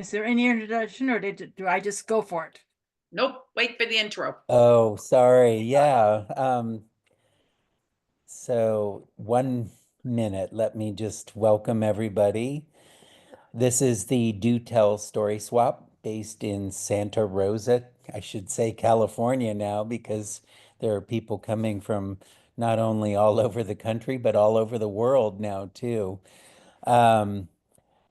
Is there any introduction or do I just go for it? Nope, wait for the intro. Oh, sorry. Yeah. So 1 minute, let me just welcome everybody. This is the Do Tell Story Swap based in Santa Rosa, I should say California now, because there are people coming from not only all over the country, but all over the world now too. Um,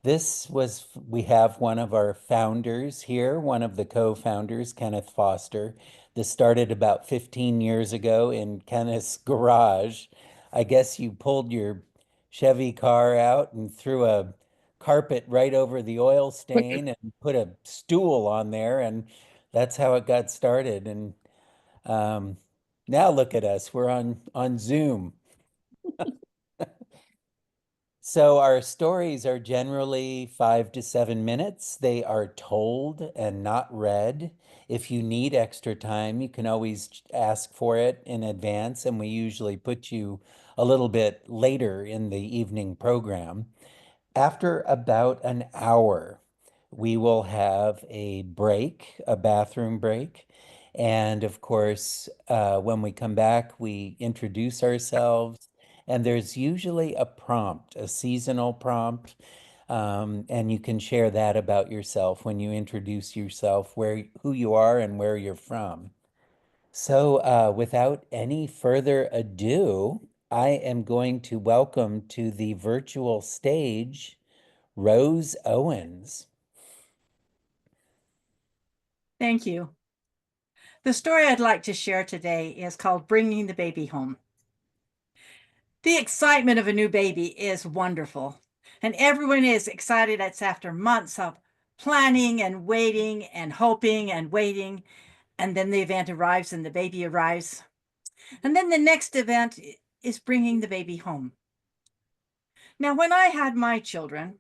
we have one of our founders here, one of the co-founders, Kenneth Foster. This started about 15 years ago in Kenneth's garage. I guess you pulled your Chevy car out and threw a carpet right over the oil stain and put a stool on there, and that's how it got started. And um, now look at us, we're on Zoom. So our stories are generally 5 to 7 minutes. They are told and not read. If you need extra time, you can always ask for it in advance, and we usually put you a little bit later in the evening program. After about an hour, we will have a break, a bathroom break. And of course, when we come back, we introduce ourselves, and there's usually a prompt, a seasonal prompt. And you can share that about yourself when you introduce yourself, who you are and where you're from. So, without any further ado, I am going to welcome to the virtual stage Rose Owens. Thank you. The story I'd like to share today is called Bringing the Baby Home. The excitement of a new baby is wonderful, and everyone is excited. It's after months of planning and waiting and hoping and waiting, and then the event arrives and the baby arrives. And then the next event is bringing the baby home. Now, when I had my children,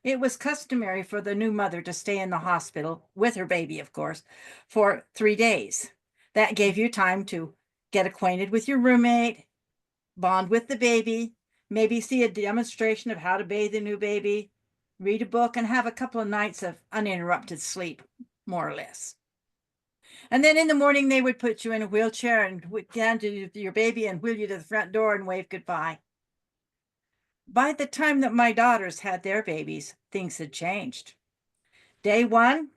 it was customary for the new mother to stay in the hospital with her baby, of course, for 3 days. That gave you time to get acquainted with your roommate, bond with the baby, maybe see a demonstration of how to bathe the new baby, read a book, and have a couple of nights of uninterrupted sleep, more or less. And then in the morning, they would put you in a wheelchair and down to your baby and wheel you to the front door and wave goodbye. By the time that my daughters had their babies, things had changed. Day one,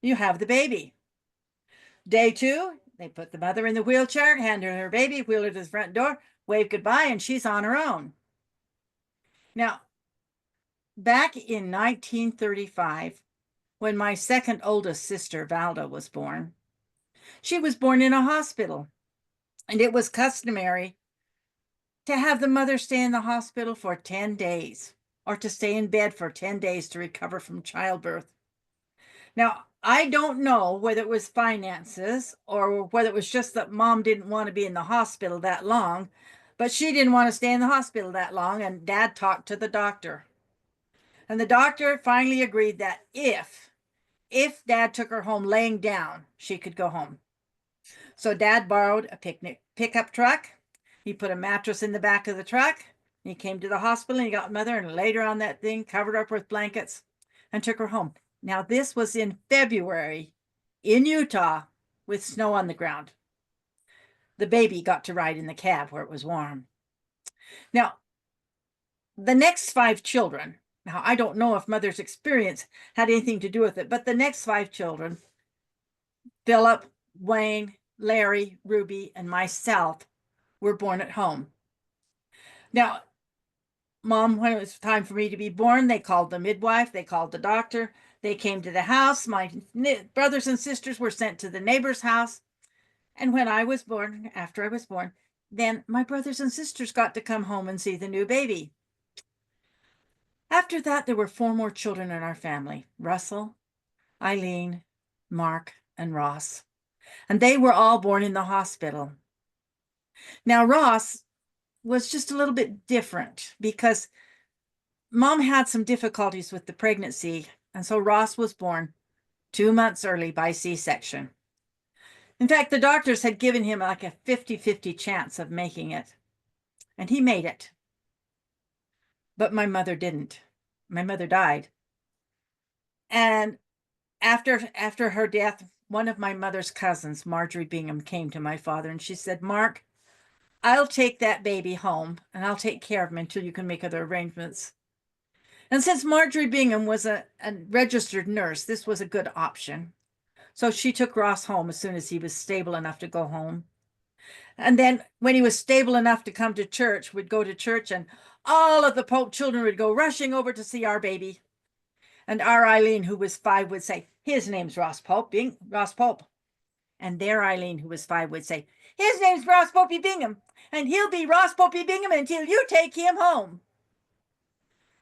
you have the baby. Day two, they put the mother in the wheelchair, hand her her baby, wheel her to the front door, wave goodbye, and she's on her own. Now, back in 1935, when my second oldest sister, Valda, was born, she was born in a hospital, and it was customary to have the mother stay in the hospital for 10 days or to stay in bed for 10 days to recover from childbirth. Now, I don't know whether it was finances or whether it was just that mom didn't want to be in the hospital that long, but she didn't want to stay in the hospital that long, and dad talked to the doctor. And the doctor finally agreed that if dad took her home laying down, she could go home. So dad borrowed a pickup truck. He put a mattress in the back of the truck. He came to the hospital and he got mother and laid her on that thing, covered her up with blankets, and took her home. Now, this was in February in Utah with snow on the ground. The baby got to ride in the cab where it was warm. Now, the next 5 children, now I don't know if mother's experience had anything to do with it, but the next 5 children, Philip, Wayne, Larry, Ruby, and myself, were born at home. Now, mom, when it was time for me to be born, they called the midwife, they called the doctor, they came to the house. My brothers and sisters were sent to the neighbor's house. And when I was born, after I was born, then my brothers and sisters got to come home and see the new baby. After that, there were 4 more children in our family: Russell, Eileen, Mark, and Ross. And they were all born in the hospital. Now, Ross was just a little bit different because mom had some difficulties with the pregnancy, and so Ross was born 2 months early by C-section. In fact, the doctors had given him like a 50-50 chance of making it, and he made it. But my mother didn't. My mother died. And after her death, one of my mother's cousins, Marjorie Bingham, came to my father and she said, Mark, I'll take that baby home and I'll take care of him until you can make other arrangements. And since Marjorie Bingham was a registered nurse, this was a good option. So she took Ross home as soon as he was stable enough to go home. And then when he was stable enough to come to church, we'd go to church and all of the Pope children would go rushing over to see our baby. And our Eileen, who was 5, would say, his name's Ross Pope, Ross Pope. And their Eileen, who was 5, would say, his name's Ross Popey Bingham, and he'll be Ross Popey Bingham until you take him home.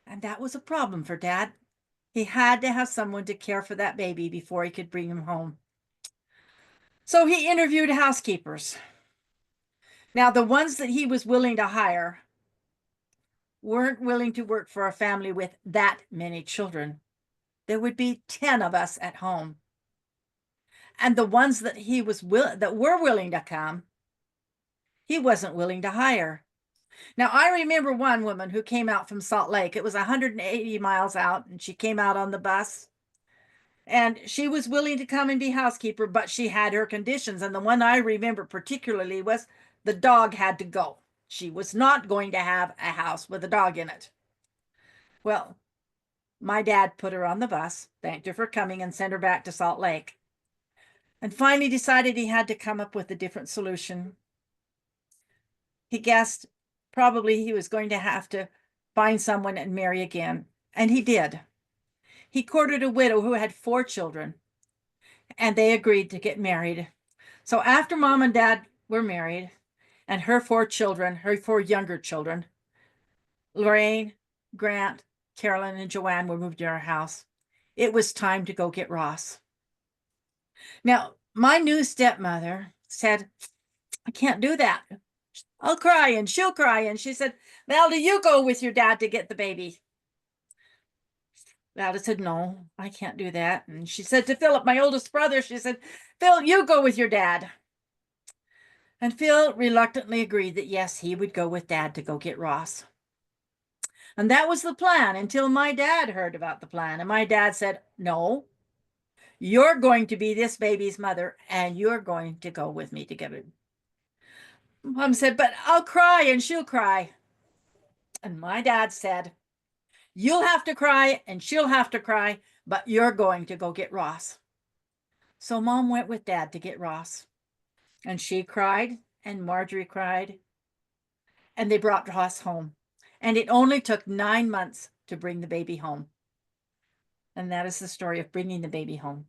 And that was a problem for Dad. He had to have someone to care for that baby before he could bring him home. So he interviewed housekeepers. Now, the ones that he was willing to hire weren't willing to work for a family with that many children. There would be 10 of us at home. And the ones that that were willing to come, he wasn't willing to hire. Now, I remember one woman who came out from Salt Lake. It was 180 miles out, and she came out on the bus. And she was willing to come and be housekeeper, but she had her conditions. And the one I remember particularly was the dog had to go. She was not going to have a house with a dog in it. Well, my dad put her on the bus, thanked her for coming, and sent her back to Salt Lake. And finally decided he had to come up with a different solution. He guessed probably he was going to have to find someone and marry again. And he did. He courted a widow who had 4 children, and they agreed to get married. So after Mom and Dad were married, and her 4 children, her 4 younger children, Lorraine, Grant, Carolyn, and Joanne were moved to our house, it was time to go get Ross. Now, my new stepmother said, I can't do that. I'll cry and she'll cry. And she said, Valda, you go with your dad to get the baby. Valda said, no, I can't do that. And she said to Philip, my oldest brother, she said, Phil, you go with your dad. And Phil reluctantly agreed that yes, he would go with Dad to go get Ross. And that was the plan until my dad heard about the plan. And my dad said, no, you're going to be this baby's mother and you're going to go with me to get it. Mom said, but I'll cry and she'll cry. And my dad said, you'll have to cry and she'll have to cry, but you're going to go get Ross. So Mom went with Dad to get Ross. And she cried and Marjorie cried. And they brought Ross home. And it only took 9 months to bring the baby home. And that is the story of bringing the baby home.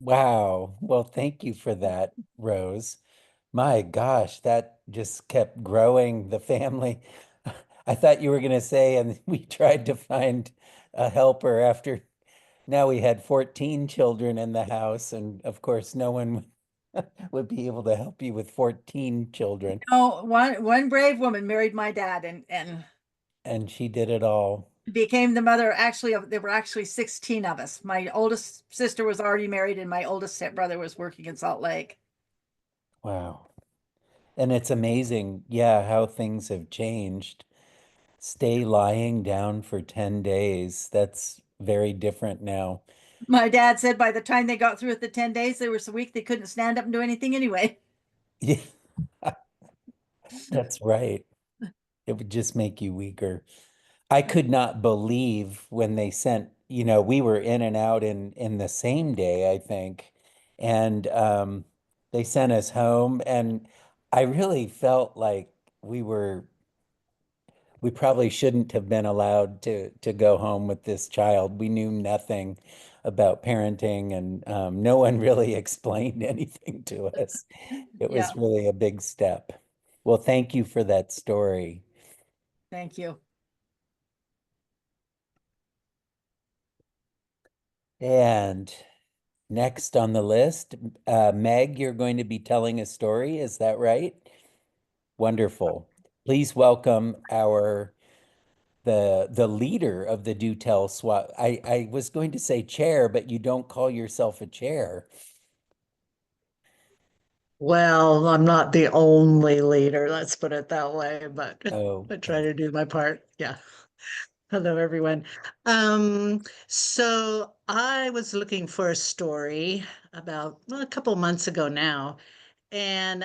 Wow. Well, thank you for that, Rose. My gosh, that just kept growing the family. I thought you were going to say, and we tried to find a helper after now we had 14 children in the house, and of course, no one would be able to help you with 14 children. Oh, one brave woman married my dad and And she did it all. became the mother. Actually, there were actually 16 of us. My oldest sister was already married, and my oldest stepbrother was working in Salt Lake. Wow. And it's amazing, yeah, how things have changed. Stay lying down for 10 days. That's very different now. My dad said by the time they got through with the 10 days, they were so weak they couldn't stand up and do anything anyway. Yeah, that's right. It would just make you weaker. I could not believe when they sent, we were in and out in the same day, I think. And they sent us home and I really felt like we probably shouldn't have been allowed to go home with this child. We knew nothing about parenting and no one really explained anything to us. It Yeah, was really a big step. Well, thank you for that story. thank you. And next on the list, Meg, you're going to be telling a story, is that right? Wonderful. Please welcome the leader of the Do Tell SWAT. I was going to say chair, but you don't call yourself a chair. Well, I'm not the only leader, let's put it that way, but Oh, I try to do my part. Yeah. Hello, everyone. So I was looking for a story about well, a couple months ago now, and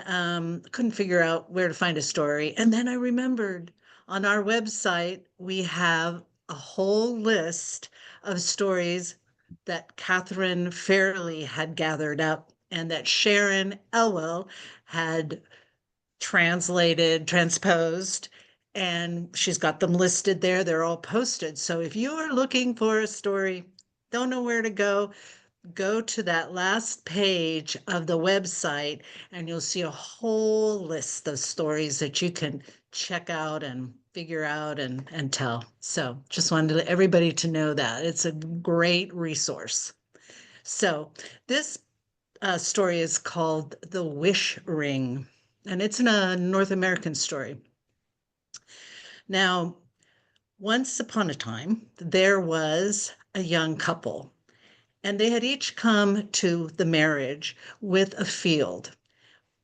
couldn't figure out where to find a story. And then I remembered on our website, we have a whole list of stories that Catherine Fairley had gathered up and that Sharon Elwell had translated, transposed, and she's got them listed there. They're all posted. So if you are looking for a story, don't know where to go to that last page of the website and you'll see a whole list of stories that you can check out and figure out and tell. So just wanted everybody to know that it's a great resource. So this story is called The Wish Ring, and it's a North American story. Now, once upon a time, there was a young couple, and they had each come to the marriage with a field,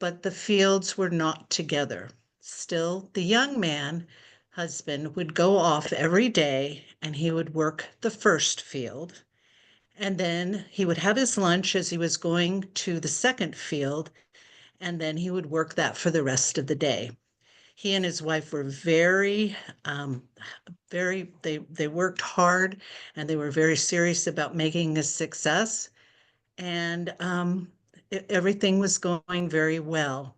but the fields were not together. Still, the young man, husband, would go off every day and he would work the first field. And then he would have his lunch as he was going to the second field, and then he would work that for the rest of the day. He and his wife were um, they worked hard and they were very serious about making a success. And everything was going very well.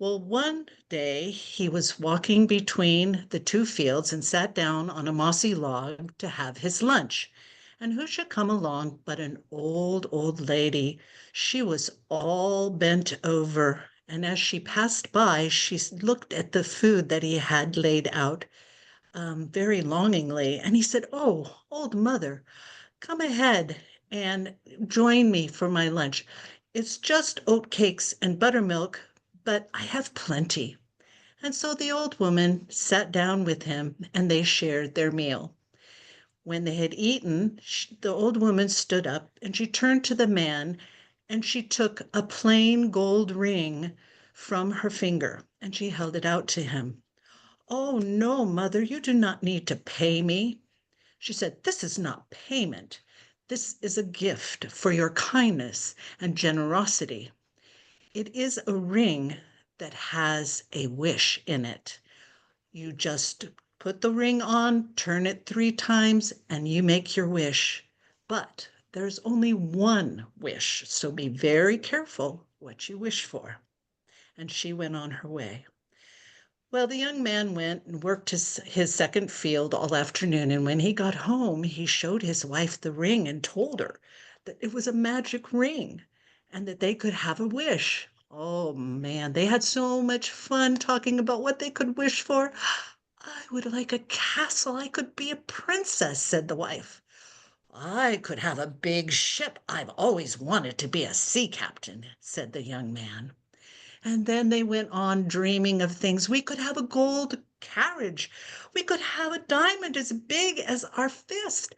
Well, one day he was walking between the two fields and sat down on a mossy log to have his lunch. And who should come along but an old lady? She was all bent over. And as she passed by, she looked at the food that he had laid out very longingly. And he said, "Oh, old mother, come ahead and join me for my lunch. It's just oat cakes and buttermilk, but I have plenty." And so the old woman sat down with him and they shared their meal. When they had eaten, the old woman stood up and she turned to the man and she took a plain gold ring from her finger and she held it out to him. "Oh, no, mother, you do not need to pay me." She said, "This is not payment. This is a gift for your kindness and generosity. It is a ring that has a wish in it. You just put the ring on, turn it 3 times, and you make your wish. But there's only one wish, so be very careful what you wish for." And she went on her way. Well, the young man went and worked his second field all afternoon, and when he got home, he showed his wife the ring and told her that it was a magic ring and that they could have a wish. Oh man, they had so much fun talking about what they could wish for. "I would like a castle. I could be a princess," said the wife. "I could have a big ship. I've always wanted to be a sea captain," said the young man. And then they went on dreaming of things. "We could have a gold carriage. We could have a diamond as big as our fist."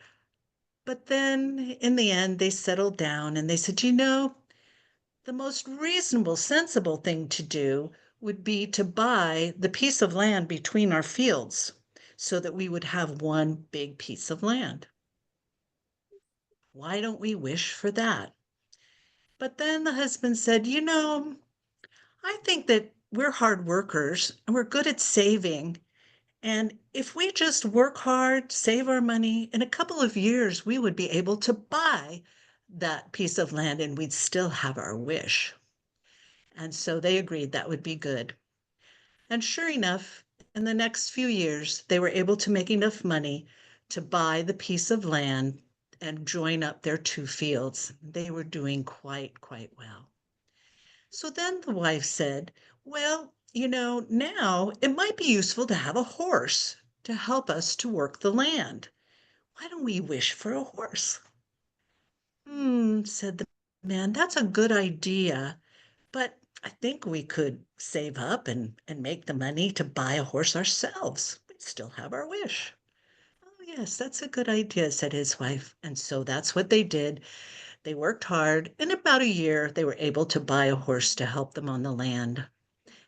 But then in the end, they settled down and they said, the most reasonable, sensible thing to do would be to buy the piece of land between our fields so that we would have one big piece of land. Why don't we wish for that?" But then the husband said, I think that we're hard workers and we're good at saving. And if we just work hard, save our money, in a couple of years, we would be able to buy that piece of land and we'd still have our wish. And so they agreed that would be good. And sure enough, in the next few years, they were able to make enough money to buy the piece of land and join up their two fields. They were doing quite well. So then the wife said, "Well, now it might be useful to have a horse to help us to work the land. Why don't we wish for a horse?" Said the man, "That's a good idea, but I think we could save up and make the money to buy a horse ourselves. We'd still have our wish." "Oh, yes, that's a good idea," said his wife. And so that's what they did. They worked hard. In about a year, they were able to buy a horse to help them on the land.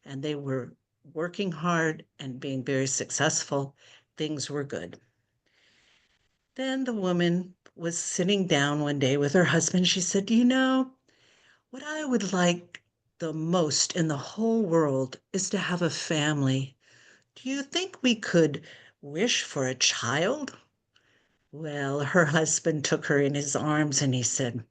And they were working hard and being very successful. Things were good. Then the woman was sitting down one day with her husband. She said, "You know, what I would like the most in the whole world is to have a family. Do you think we could wish for a child?" Well, her husband took her in his arms and he said,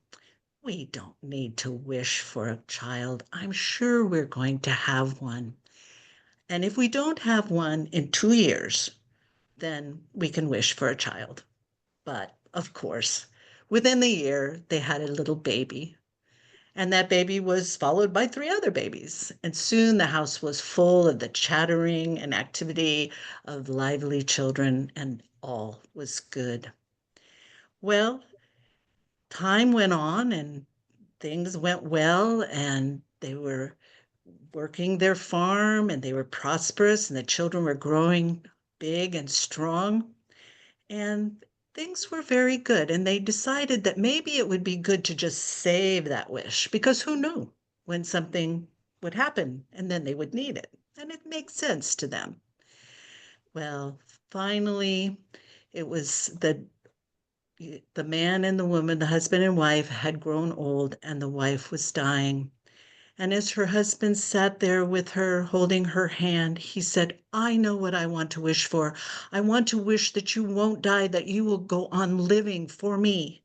"We don't need to wish for a child. I'm sure we're going to have one. And if we don't have one in 2 years, then we can wish for a child." But of course, within the year, they had a little baby. And that baby was followed by three other babies. And soon the house was full of the chattering and activity of lively children, and all was good. Well, time went on and things went well, and they were working their farm and they were prosperous, and the children were growing big and strong. And things were very good. And they decided that maybe it would be good to just save that wish because who knew when something would happen and then they would need it. And it makes sense to them. Well, finally, it was the man and the woman, the husband and wife, had grown old and the wife was dying. And as her husband sat there with her, holding her hand, he said, "I know what I want to wish for. I want to wish that you won't die, that you will go on living for me."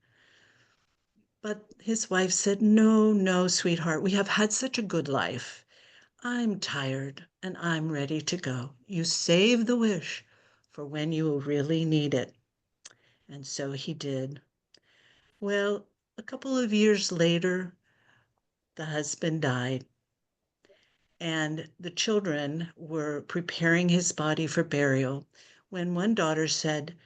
But his wife said, "No, no, sweetheart, we have had such a good life. I'm tired and I'm ready to go. You save the wish for when you will really need it." And so he did. Well, a couple of years later, the husband died and the children were preparing his body for burial when one daughter said,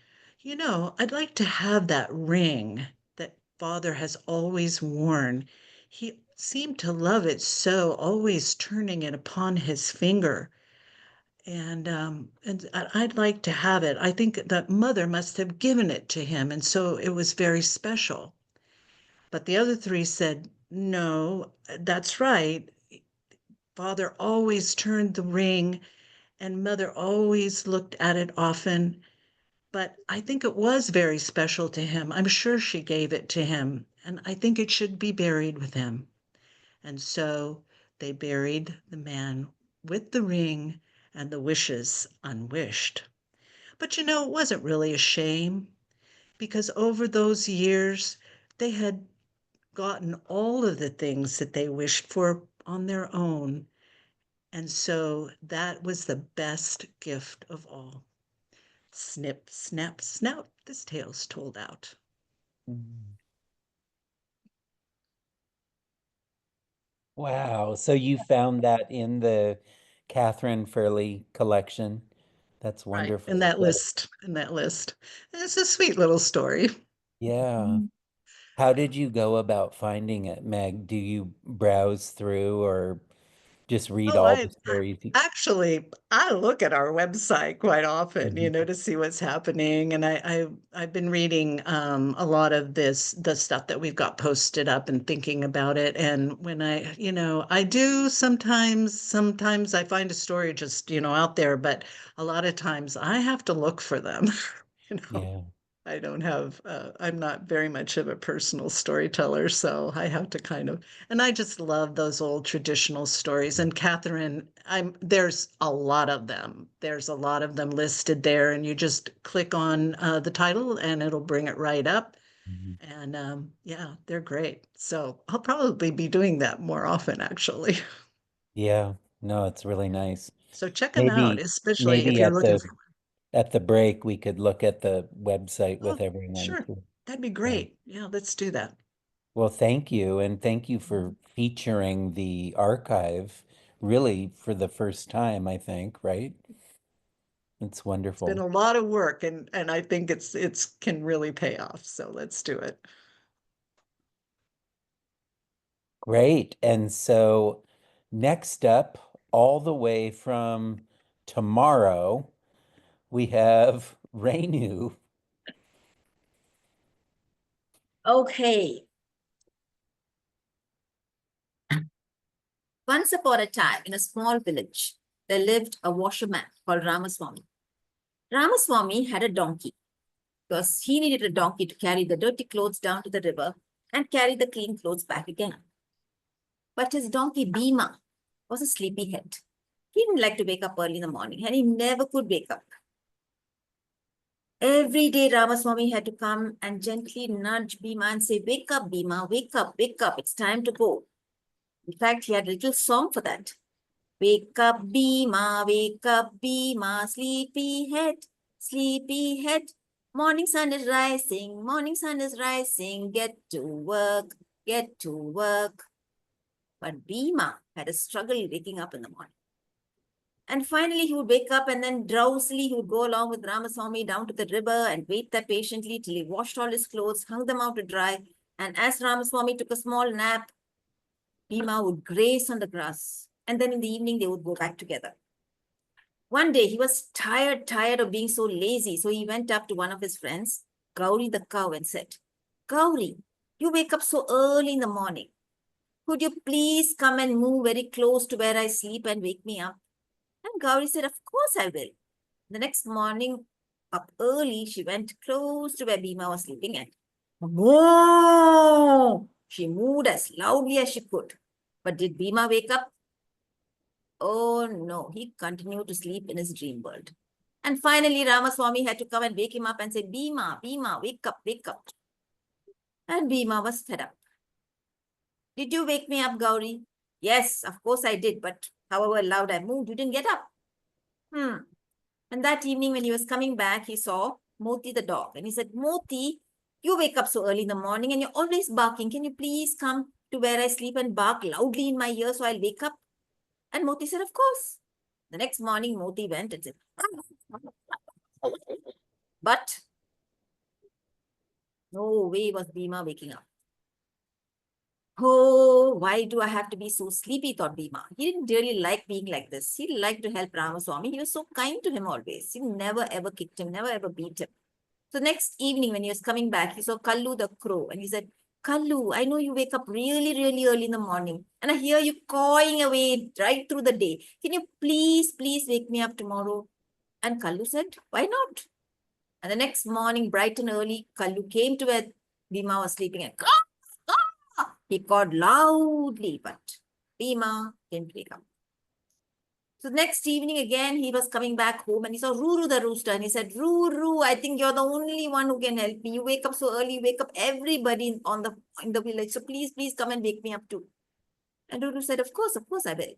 "You know, I'd like to have that ring that father has always worn. He seemed to love it so, always turning it upon his finger. And I'd like to have it. I think that mother must have given it to him, and so it was very special." But the other three said, "No, that's right. Father always turned the ring, and mother always looked at it often. But I think it was very special to him. I'm sure she gave it to him, and I think it should be buried with him." And so they buried the man with the ring and the wishes unwished. But you know, it wasn't really a shame because over those years, they had gotten all of the things that they wished for on their own. And so that was the best gift of all. Snip, snap, snout, this tale's told out. Mm. Wow. So you found that in the Catherine Furley collection. That's Right. wonderful. In that So, list, in that list. It's a sweet little story. yeah. How did you go about finding it, Meg? Do you browse through or just read Oh, all the stories? I look at our website quite often, Mhm. to see what's happening. And I've been reading a lot of the stuff that we've got posted up and thinking about it. And when I do sometimes I find a story just, out there, but a lot of times I have to look for them. you know. Yeah. I don't have, I'm not very much of a personal storyteller, so I have to and I just love those old traditional stories. And Catherine, there's a lot of them. There's a lot of them listed there, and you just click on the title and it'll bring it right up. Mhm. And yeah, they're great. So I'll probably be doing that more often, actually. Yeah. No, it's really nice. So check them out, Maybe especially if maybe you're looking for. at the break we could look at the website Oh, with everyone sure. too. That'd be Yeah. great. Yeah, let's do that. Well, thank you, and thank you for featuring the archive really for the first time, I think, right? It's It's been wonderful. a lot of work and I think it's can really pay off. So let's do it. Great. And so next up, all the way from tomorrow, we have Rainu. Okay, Once upon a time, in a small village, there lived a washerman called Ramaswamy. Ramaswamy had a donkey because he needed a donkey to carry the dirty clothes down to the river and carry the clean clothes back again. But his donkey Bhima was a sleepyhead. He didn't like to wake up early in the morning and he never could wake up. Every day, Ramaswamy had to come and gently nudge Bhima and say, "Wake up, Bhima, wake up, it's time to go." In fact, he had a little song for that. Wake up, Bhima, sleepy head. Morning sun is rising, get to work, get to work. But Bhima had a struggle waking up in the morning. And finally, he would wake up and then drowsily he would go along with Ramaswamy down to the river and wait there patiently till he washed all his clothes, hung them out to dry. And as Ramaswamy took a small nap, Bhima would graze on the grass. And then in the evening, they would go back together. One day, he was tired of being so lazy. So he went up to one of his friends, Gauri the cow, and said, "Gauri, you wake up so early in the morning. Could you please come and move very close to where I sleep and wake me up?" And Gauri said, "Of course I will." The next morning, up early, she went close to where Bhima was sleeping and moo! She moved as loudly as she could. But did Bhima wake up? Oh no, he continued to sleep in his dream world. And finally, Ramaswamy had to come and wake him up and say, "Bhima, wake up, wake up." And Bhima was fed up. "Did you wake me up, Gauri?" "Yes, of course I did, but however loud I moved, you didn't get up." And that evening when he was coming back, he saw Moti the dog. And he said, "Moti, you wake up so early in the morning and you're always barking. Can you please come to where I sleep and bark loudly in my ear so I'll wake up?" And Moti said, "Of course." The next morning, Moti went and said, but no way was Bhima waking up. "Oh, why do I have to be so sleepy?" thought Bhima. He didn't really like being like this. He liked to help Ramaswamy. He was so kind to him always. He never ever kicked him, never ever beat him. So next evening when he was coming back, he saw Kallu the crow and he said, "Kallu, I know you wake up really, really early in the morning and I hear you cawing away right through the day. Can you please wake me up tomorrow?" And Kallu said, "Why not?" And the next morning, bright and early, Kallu came to where Bhima was sleeping and he called loudly, but Bhima didn't wake up. So next evening again, he was coming back home and he saw Ruru the rooster and he said, "Ruru, I think you're the only one who can help me. You wake up so early, you wake up everybody in the village. So please come and wake me up too." And Ruru said, of course I will."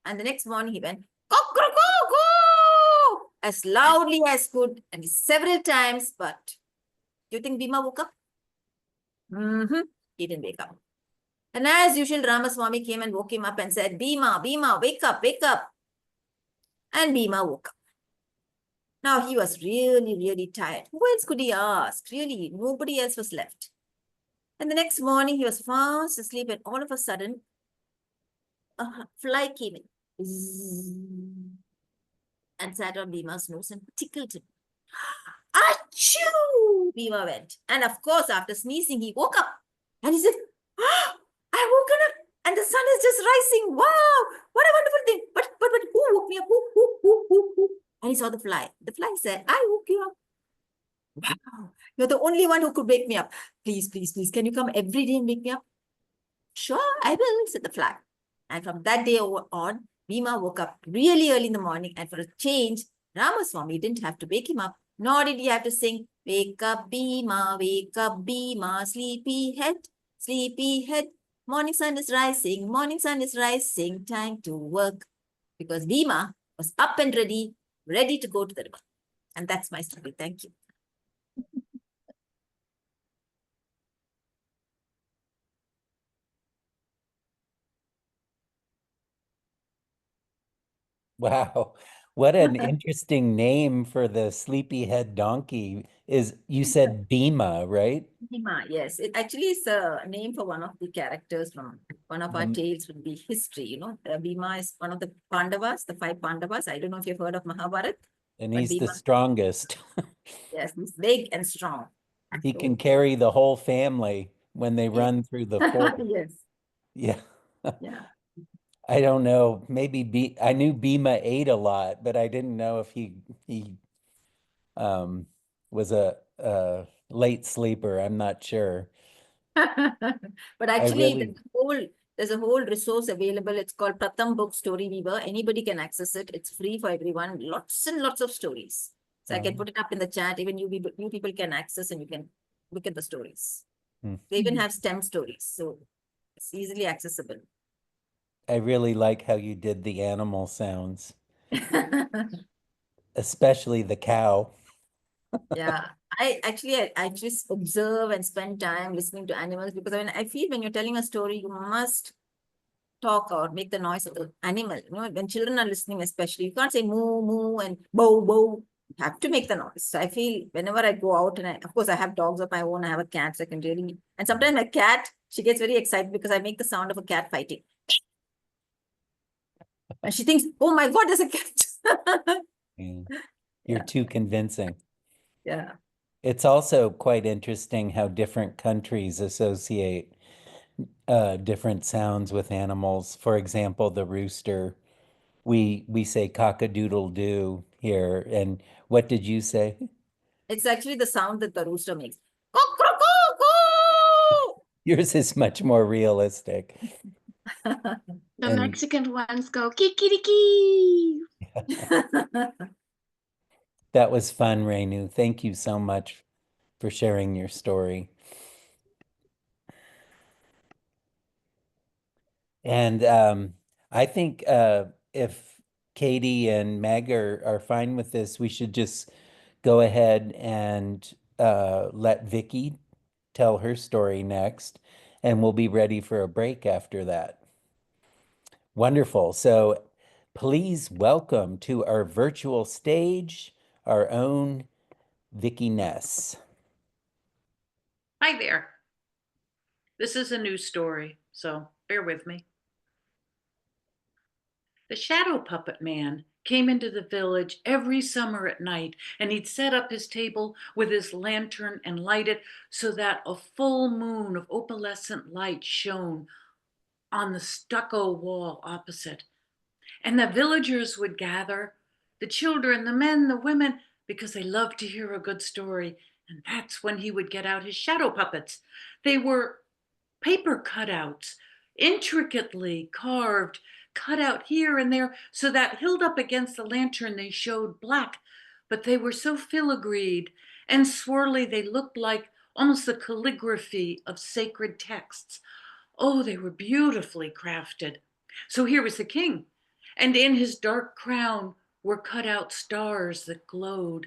And the next morning he went, "Cock-crow-co-co," as loudly as could and several times, but do you think Bhima woke up? He didn't wake up. And as usual, Ramaswamy came and woke him up and said, "Bhima, wake up, wake up." And Bhima woke up. Now he was really, really tired. Who else could he ask? Really, nobody else was left. And the next morning, he was fast asleep and all of a sudden, a fly came in and sat on Bhima's nose and tickled him. Achoo! Bhima went. And of course, after sneezing, he woke up and he said, "I woken up and the sun is just rising. Wow, what a wonderful thing. But who woke me up? Who? And he saw the fly. The fly said, "I woke you up. Wow, you're the only one who could wake me up. Please, can you come every day and wake me up?" "Sure, I will," said the fly. And from that day on, Bhima woke up really early in the morning. And for a change, Ramaswamy didn't have to wake him up, nor did he have to sing, wake up, Bhima, sleepy head. Morning sun is rising, time to work." Because Bhima was up and ready to go to the river. And that's my story. Thank you. Wow. What an interesting name for the sleepyhead donkey. You said Bhima, right? Bhima, yes. It actually is a name for one of the characters from one of our tales from the history. You know, Bhima is one of the Pandavas, the 5 Pandavas. I don't know if you've heard of Mahabharata. And but he's the Bhima, strongest. yes, he's big and strong. He can carry the whole family when they run through the forest. Yes, Yeah. yeah. I don't know. Maybe I knew Bima ate a lot, but I didn't know if he um was a late sleeper. I'm not sure. But I actually, really there's a whole resource available. It's called Pratham Book Story Weaver. Anybody can access it. It's free for everyone. Lots and lots of stories. So I can put it up in the chat. Even you people can access and you can look at the stories. Hmm. They even have STEM stories, so it's easily accessible. I really like how you did the animal sounds, especially the cow. Yeah, I just observe and spend time listening to animals because I feel when you're telling a story, you must talk or make the noise of the animal. You know, when children are listening, especially, you can't say moo moo and bow bow. You have to make the noise. So I feel whenever I go out and of course I have dogs of my own, I have a cat, so I can really, and sometimes my cat, she gets very excited because I make the sound of a cat fighting. And she thinks, oh my God, there's a cat. Yeah. You're Yeah, too convincing. yeah. It's also quite interesting how different countries associate different sounds with animals. For example, the rooster. We say cock-a-doodle-doo here. And what did you say? It's actually the sound that the rooster makes. Cock-crow-cock-cow! Yours is much more realistic. The And Mexican ones go kikiriki. that was fun, Renu. Thank you so much for sharing your story. And I think if Katie and Meg are fine with this, we should just go ahead and let Vicky tell her story next, and we'll be ready for a break after that. Wonderful. So please welcome to our virtual stage our own Vicky Ness. Hi there. This is a new story, so bear with me. The shadow puppet man came into the village every summer at night, and he'd set up his table with his lantern and light it so that a full moon of opalescent light shone on the stucco wall opposite. And the villagers would gather, the children, the men, the women, because they loved to hear a good story. And that's when he would get out his shadow puppets. They were paper cutouts, intricately carved, cut out here and there, so that held up against the lantern they showed black, but they were so filigreed and swirly they looked like almost the calligraphy of sacred texts. Oh, they were beautifully crafted. So here was the king, and in his dark crown were cut out stars that glowed,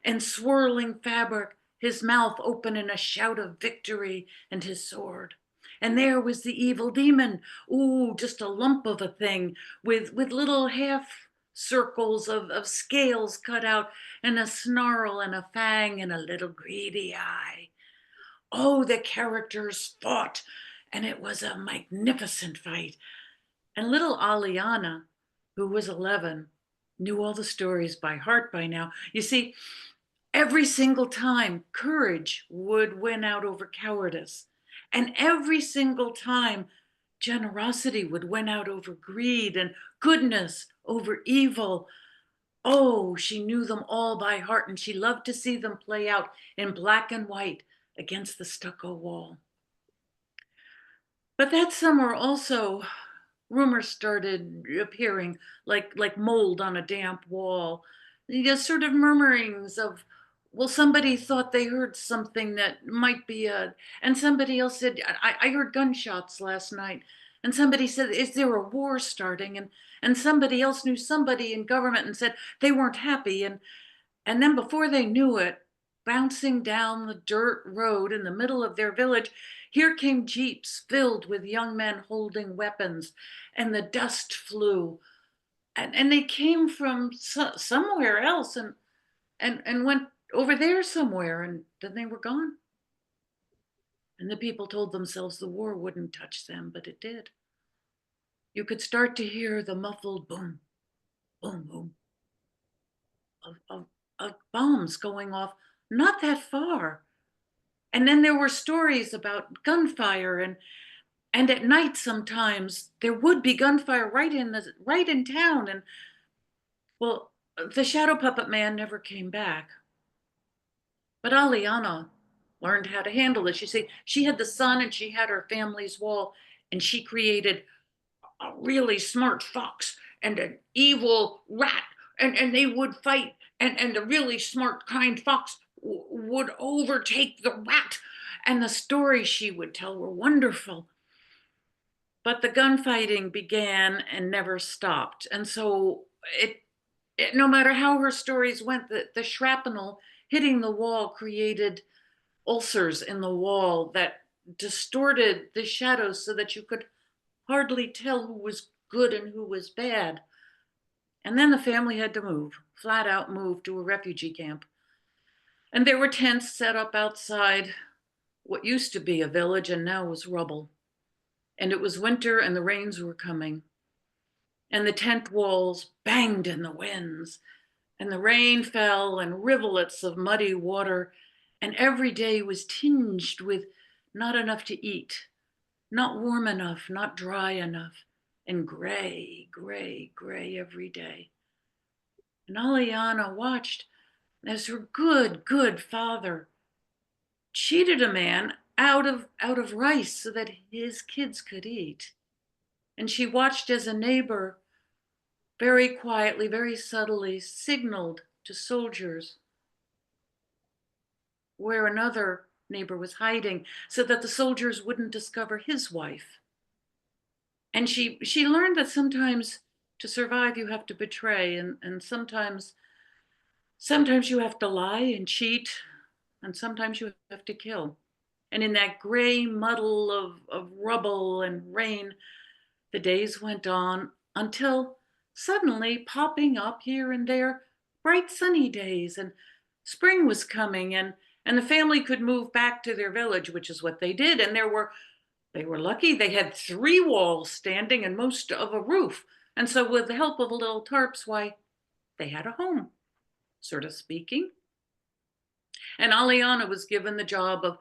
and swirling fabric, his mouth open in a shout of victory, and his sword. And there was the evil demon, ooh, just a lump of a thing, with little half circles of scales cut out, and a snarl and a fang and a little greedy eye. Oh, the characters fought, and it was a magnificent fight. And little Aliana, who was 11, knew all the stories by heart by now. You see, every single time, courage would win out over cowardice. And every single time, generosity would win out over greed and goodness over evil. Oh, she knew them all by heart, and she loved to see them play out in black and white against the stucco wall. But that summer also, rumors started appearing like mold on a damp wall. Just sort of murmurings of, well, somebody thought they heard something that might be a, and somebody else said, I heard gunshots last night. And somebody said, is there a war starting? And somebody else knew somebody in government and said they weren't happy. And then before they knew it, bouncing down the dirt road in the middle of their village, here came jeeps filled with young men holding weapons, and the dust flew. And they came from somewhere else and went over there somewhere, and then they were gone. And the people told themselves the war wouldn't touch them, but it did. You could start to hear the muffled boom, boom, boom of bombs going off not that far. And then there were stories about gunfire, And at night, sometimes there would be gunfire right in town. And well, the shadow puppet man never came back. But Aliana learned how to handle it. She had the sun and she had her family's wall, and she created a really smart fox and an evil rat, and they would fight, and the really smart, kind fox would overtake the rat. And the stories she would tell were wonderful. But the gunfighting began and never stopped. And so no matter how her stories went, the shrapnel hitting the wall created ulcers in the wall that distorted the shadows so that you could hardly tell who was good and who was bad. And then the family had to move, flat out move to a refugee camp. And there were tents set up outside what used to be a village and now was rubble. And it was winter and the rains were coming. And the tent walls banged in the winds. And the rain fell and rivulets of muddy water. And every day was tinged with not enough to eat, not warm enough, not dry enough, and gray, gray, gray every day. And Aliana watched as her good father cheated a man out of rice so that his kids could eat. And she watched as a neighbor very quietly, very subtly signaled to soldiers where another neighbor was hiding so that the soldiers wouldn't discover his wife. And she learned that sometimes to survive you have to betray, and sometimes you have to lie and cheat, and sometimes you have to kill. And in that gray muddle of rubble and rain, the days went on until suddenly popping up here and there bright sunny days, and spring was coming, and the family could move back to their village, which is what they did. And they were lucky. They had 3 walls standing and most of a roof. And so with the help of a little tarps, why, they had a home, sort of speaking. And Aliana was given the job of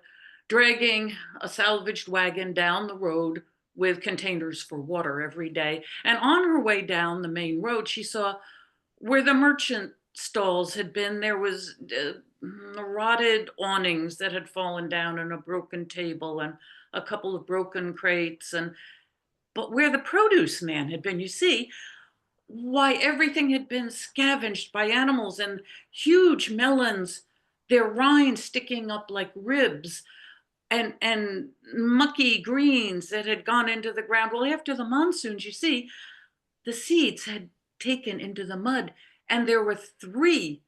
dragging a salvaged wagon down the road with containers for water every day. And on her way down the main road, she saw where the merchant stalls had been, there was rotted awnings that had fallen down and a broken table and a couple of broken crates. But where the produce man had been, you see, why, everything had been scavenged by animals, and huge melons, their rinds sticking up like ribs, and mucky greens that had gone into the ground. Well, after the monsoons, you see, the seeds had taken into the mud, and there were three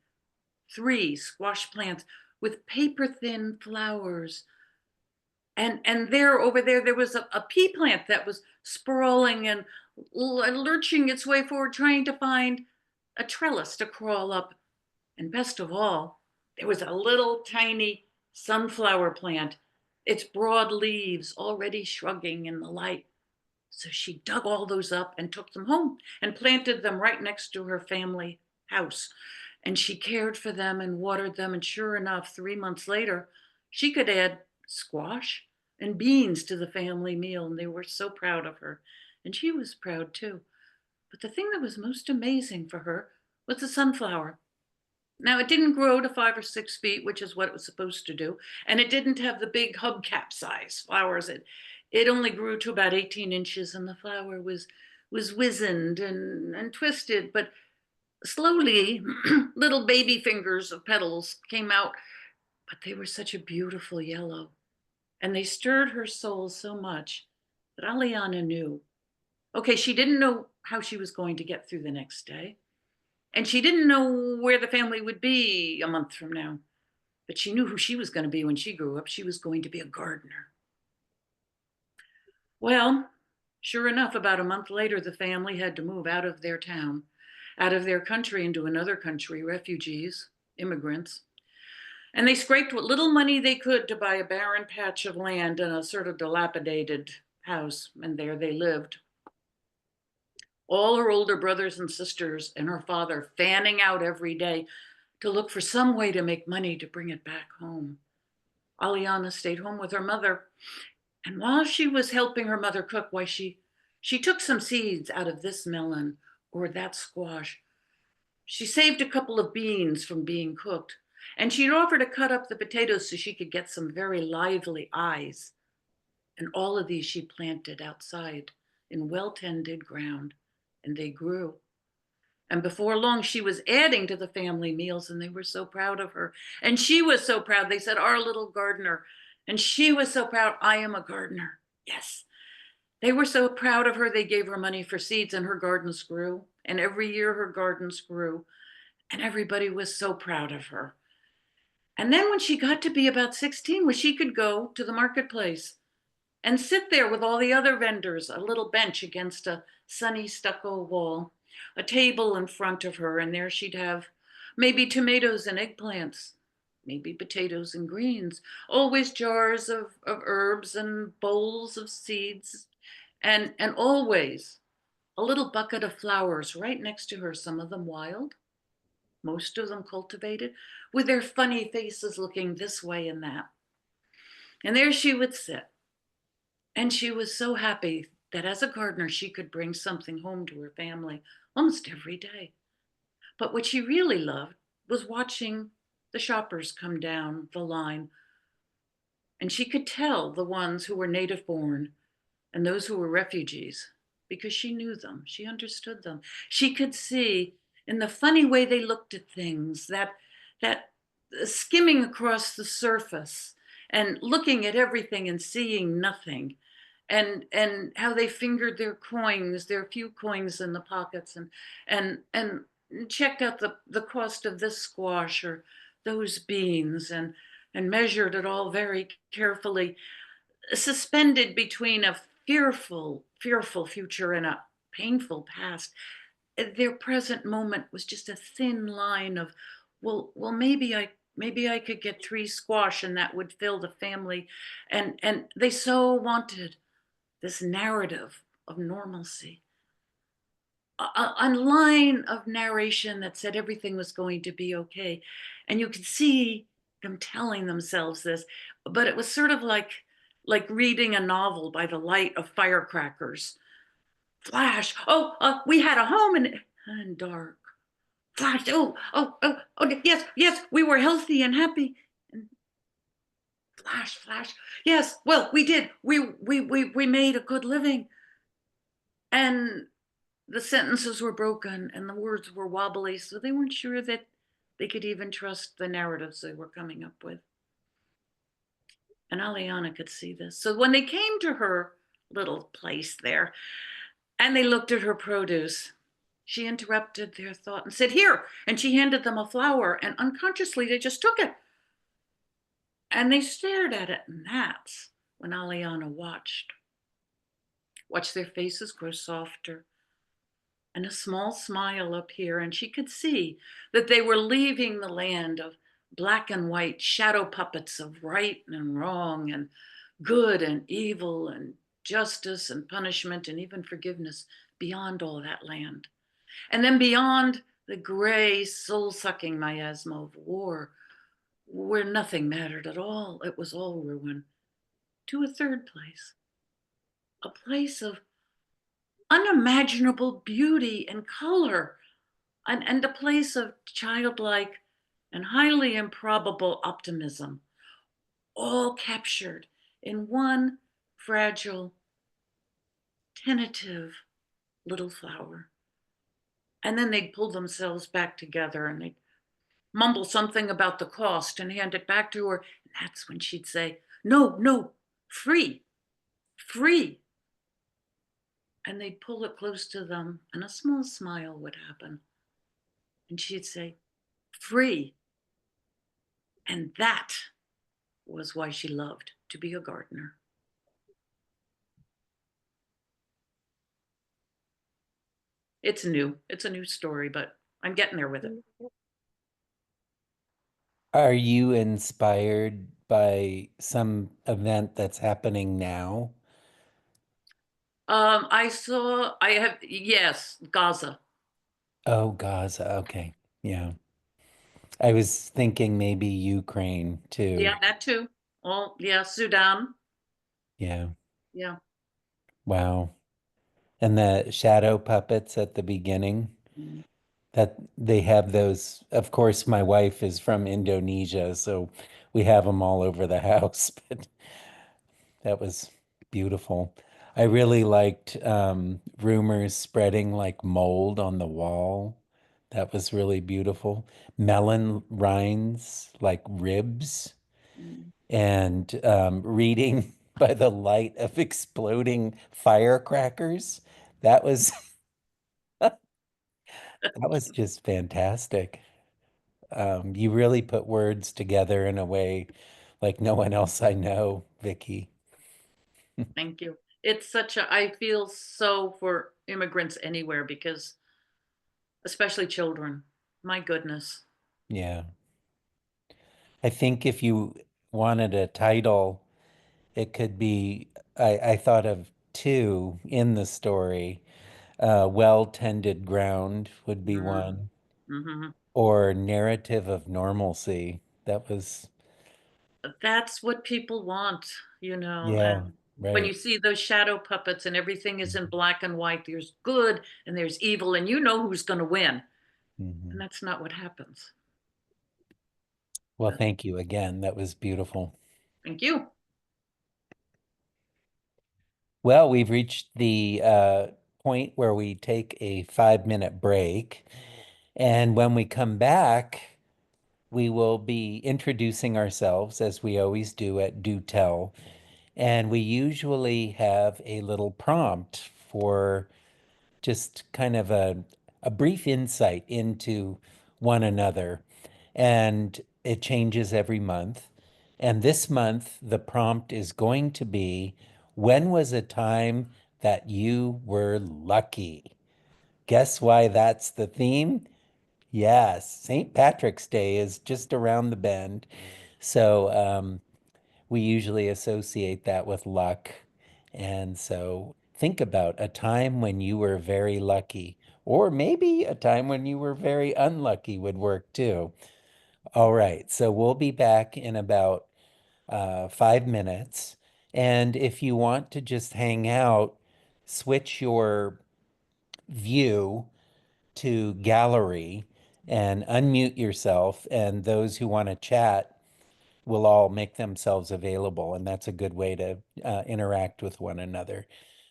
squash plants with paper thin flowers. And there, over there was a pea plant that was sprawling and lurching its way forward, trying to find a trellis to crawl up. And best of all, there was a little tiny sunflower plant, its broad leaves already shrugging in the light. So she dug all those up and took them home and planted them right next to her family house. And she cared for them and watered them. And sure enough, 3 months later, she could add squash and beans to the family meal. And they were so proud of her. And she was proud too. But the thing that was most amazing for her was the sunflower. Now, it didn't grow to 5 or 6 feet, which is what it was supposed to do. And it didn't have the big hubcap size flowers. It only grew to about 18 inches, and the flower was wizened and twisted. But slowly, little baby fingers of petals came out. But they were such a beautiful yellow. And they stirred her soul so much that Aliana knew. Okay, she didn't know how she was going to get through the next day. And she didn't know where the family would be a month from now. But she knew who she was going to be when she grew up. She was going to be a gardener. Well, sure enough, about a month later, the family had to move out of their town, out of their country into another country, refugees, immigrants. And they scraped what little money they could to buy a barren patch of land and a sort of dilapidated house. And there they lived. All her older brothers and sisters and her father fanning out every day to look for some way to make money to bring it back home. Aliana stayed home with her mother, And while she was helping her mother cook, why she took some seeds out of this melon or that squash. She saved a couple of beans from being cooked, and she'd offer to cut up the potatoes so she could get some very lively eyes. And all of these she planted outside in well-tended ground, and they grew. And before long, she was adding to the family meals, and they were so proud of her. And she was so proud. They said, "Our little gardener." And she was so proud. "I am a gardener." Yes. They were so proud of her, they gave her money for seeds, and her gardens grew. And every year, her gardens grew. And everybody was so proud of her. And then when she got to be about 16, well, she could go to the marketplace and sit there with all the other vendors, a little bench against a sunny stucco wall, a table in front of her, and there she'd have maybe tomatoes and eggplants, maybe potatoes and greens, always jars of herbs and bowls of seeds, and always a little bucket of flowers right next to her, some of them wild, most of them cultivated, with their funny faces looking this way and that. And there she would sit. And she was so happy that as a gardener, she could bring something home to her family almost every day. But what she really loved was watching the shoppers come down the line. And she could tell the ones who were native born and those who were refugees because she knew them, she understood them. She could see in the funny way they looked at things, that skimming across the surface and looking at everything and seeing nothing, and how they fingered their coins, their few coins in the pockets, and checked out the cost of this squash or those beans, and measured it all very carefully, suspended between a fearful future and a painful past. Their present moment was just a thin line of, well, maybe I could get 3 squash and that would fill the family. And they so wanted this narrative of normalcy, a line of narration that said everything was going to be okay. And you could see them telling themselves this, but it was sort of like reading a novel by the light of firecrackers. Flash, oh, we had a home and dark. Flash, oh, yes, we were healthy and happy. And flash, yes, well, we did. We made a good living. And the sentences were broken and the words were wobbly, so they weren't sure that they could even trust the narratives they were coming up with. And Aliana could see this. So when they came to her little place there and they looked at her produce, she interrupted their thought and said, "Here." And she handed them a flower, and unconsciously they just took it. And they stared at it. And that's when Aliana watched their faces grow softer and a small smile appear, and she could see that they were leaving the land of black and white shadow puppets of right and wrong and good and evil and justice and punishment and even forgiveness, beyond all that land. And then beyond the gray, soul-sucking miasma of war, where nothing mattered at all, it was all ruin, to a third place, a place of unimaginable beauty and color, and a place of childlike and highly improbable optimism, all captured in one fragile, tentative little flower. And then they'd pull themselves back together and they'd mumble something about the cost and hand it back to her. And that's when she'd say, "No, no, free, free." And they'd pull it close to them and a small smile would happen. And she'd say, "Free." And that was why she loved to be a gardener. It's new. It's a new story, but I'm getting there with it. Are you inspired by some event that's happening now? Yes, Gaza. Oh, Gaza. Okay. Yeah. I was thinking maybe Ukraine too. Yeah, that too. Oh, yeah, Sudan. Yeah. Yeah. Wow. And the shadow puppets at the beginning, Mm. that they have those. Of course, my wife is from Indonesia, so we have them all over the house, but that was beautiful. I really liked rumors spreading like mold on the wall. That was really beautiful. Melon rinds like ribs, Mm. and reading by the light of exploding firecrackers. That was that was just fantastic. You really put words together in a way like no one else I know, Vicky. Thank you. It's such a, I feel so for immigrants anywhere because, especially children, my goodness. Yeah. I think if you wanted a title, it could be, I thought of two in the story. Well-tended ground would be Mm. one, Hmm. or narrative of normalcy. That was, That's what people want, you know. yeah, And when you right. see those shadow puppets and everything is in black and white, there's good and there's evil, and you know who's going to win. And Mhm. that's not what happens. Well, But thank you again. That was beautiful. thank you. Well, we've reached the point where we take a 5-minute break. And when we come back, we will be introducing ourselves as we always do at Do Tell. And we usually have a little prompt for just kind of a brief insight into one another. And it changes every month. And this month, the prompt is going to be, when was a time that you were lucky? Guess why that's the theme? Yes, St. Patrick's Day is just around the bend. So we usually associate that with luck. And so think about a time when you were very lucky, or maybe a time when you were very unlucky would work too. All right, so we'll be back in about 5 minutes. And if you want to just hang out, switch your view to gallery and unmute yourself, and those who want to chat will all make themselves available, and that's a good way to interact with one another.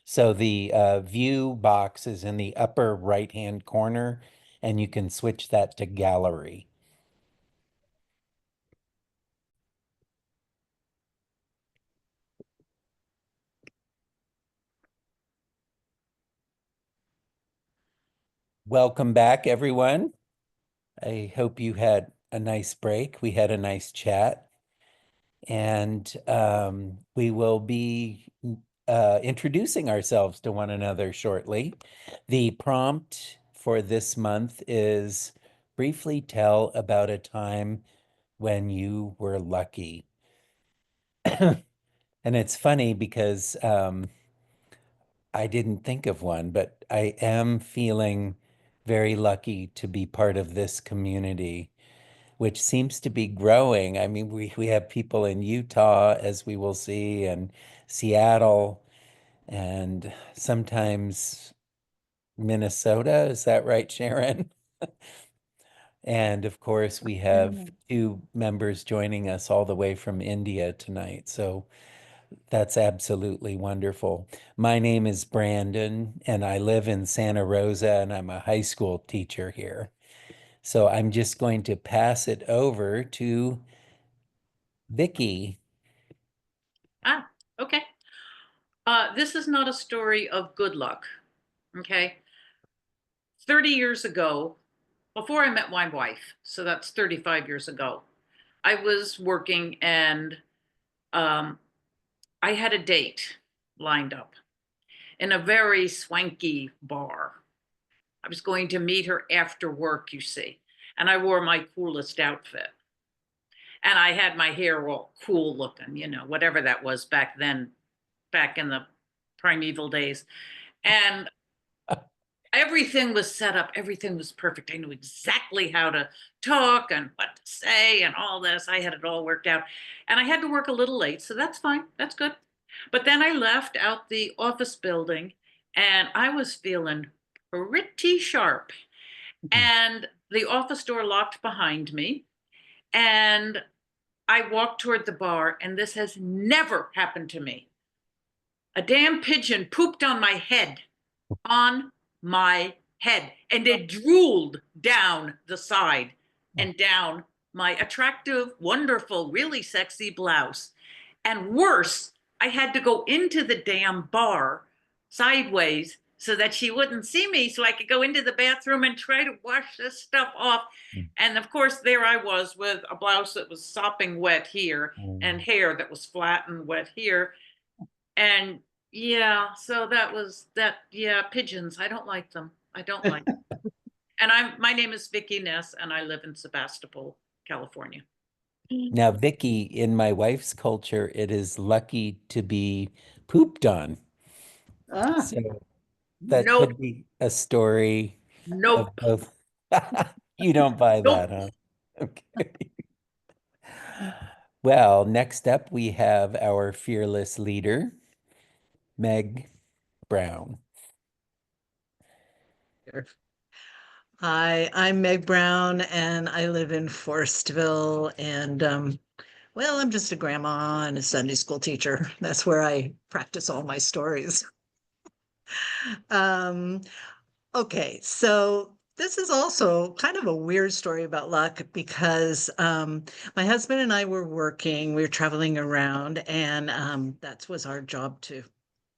So the view box is in the upper right-hand corner, and you can switch that to gallery. Welcome back, everyone. I hope you had a nice break. We had a nice chat. And we will be introducing ourselves to one another shortly. The prompt for this month is briefly tell about a time when you were lucky. And it's funny because I didn't think of one, but I am feeling very lucky to be part of this community, which seems to be growing. I mean, we have people in Utah, as we will see, and Seattle, and sometimes Minnesota. Is that right, Sharon? And of course, we have two members joining us all the way from India tonight. So that's absolutely wonderful. My name is Brandon, and I live in Santa Rosa, and I'm a high school teacher here. So I'm just going to pass it over to Vicky. Ah, okay. This is not a story of good luck. Okay. 30 years ago, before I met my wife, so that's 35 years ago, I was working and um, I had a date lined up in a very swanky bar. I was going to meet her after work, you see, and I wore my coolest outfit. And I had my hair all cool looking, you know, whatever that was back then, back in the primeval days. And everything was set up, everything was perfect. I knew exactly how to talk and what to say and all this. I had it all worked out. And I had to work a little late, so that's fine. That's good. But then I left out the office building and I was feeling pretty sharp. And the office door locked behind me. And I walked toward the bar, and this has never happened to me. A damn pigeon pooped on my head, and it drooled down the side and down my attractive, wonderful, really sexy blouse. And worse, I had to go into the damn bar sideways so that she wouldn't see me, so I could go into the bathroom and try to wash this stuff off. And of course, there I was with a blouse that was sopping wet here and hair that was flat and wet here. And yeah, so that was that. Yeah, pigeons. I don't like them. I don't like them. And my name is Vicki Ness, and I live in Sebastopol, California. Now, Vicky, in my wife's culture, it is lucky to be pooped on. So that Nope. could be a story of Nope. both. You don't buy Nope. that, huh? Okay. Well, next up, we have our fearless leader, Meg Brown. Hi, I'm Meg Brown, and I live in Forestville. And well, I'm just a grandma and a Sunday school teacher. That's where I practice all my stories. Um, okay, so this is also kind of a weird story about luck because my husband and I were working, we were traveling around, and that was our job too.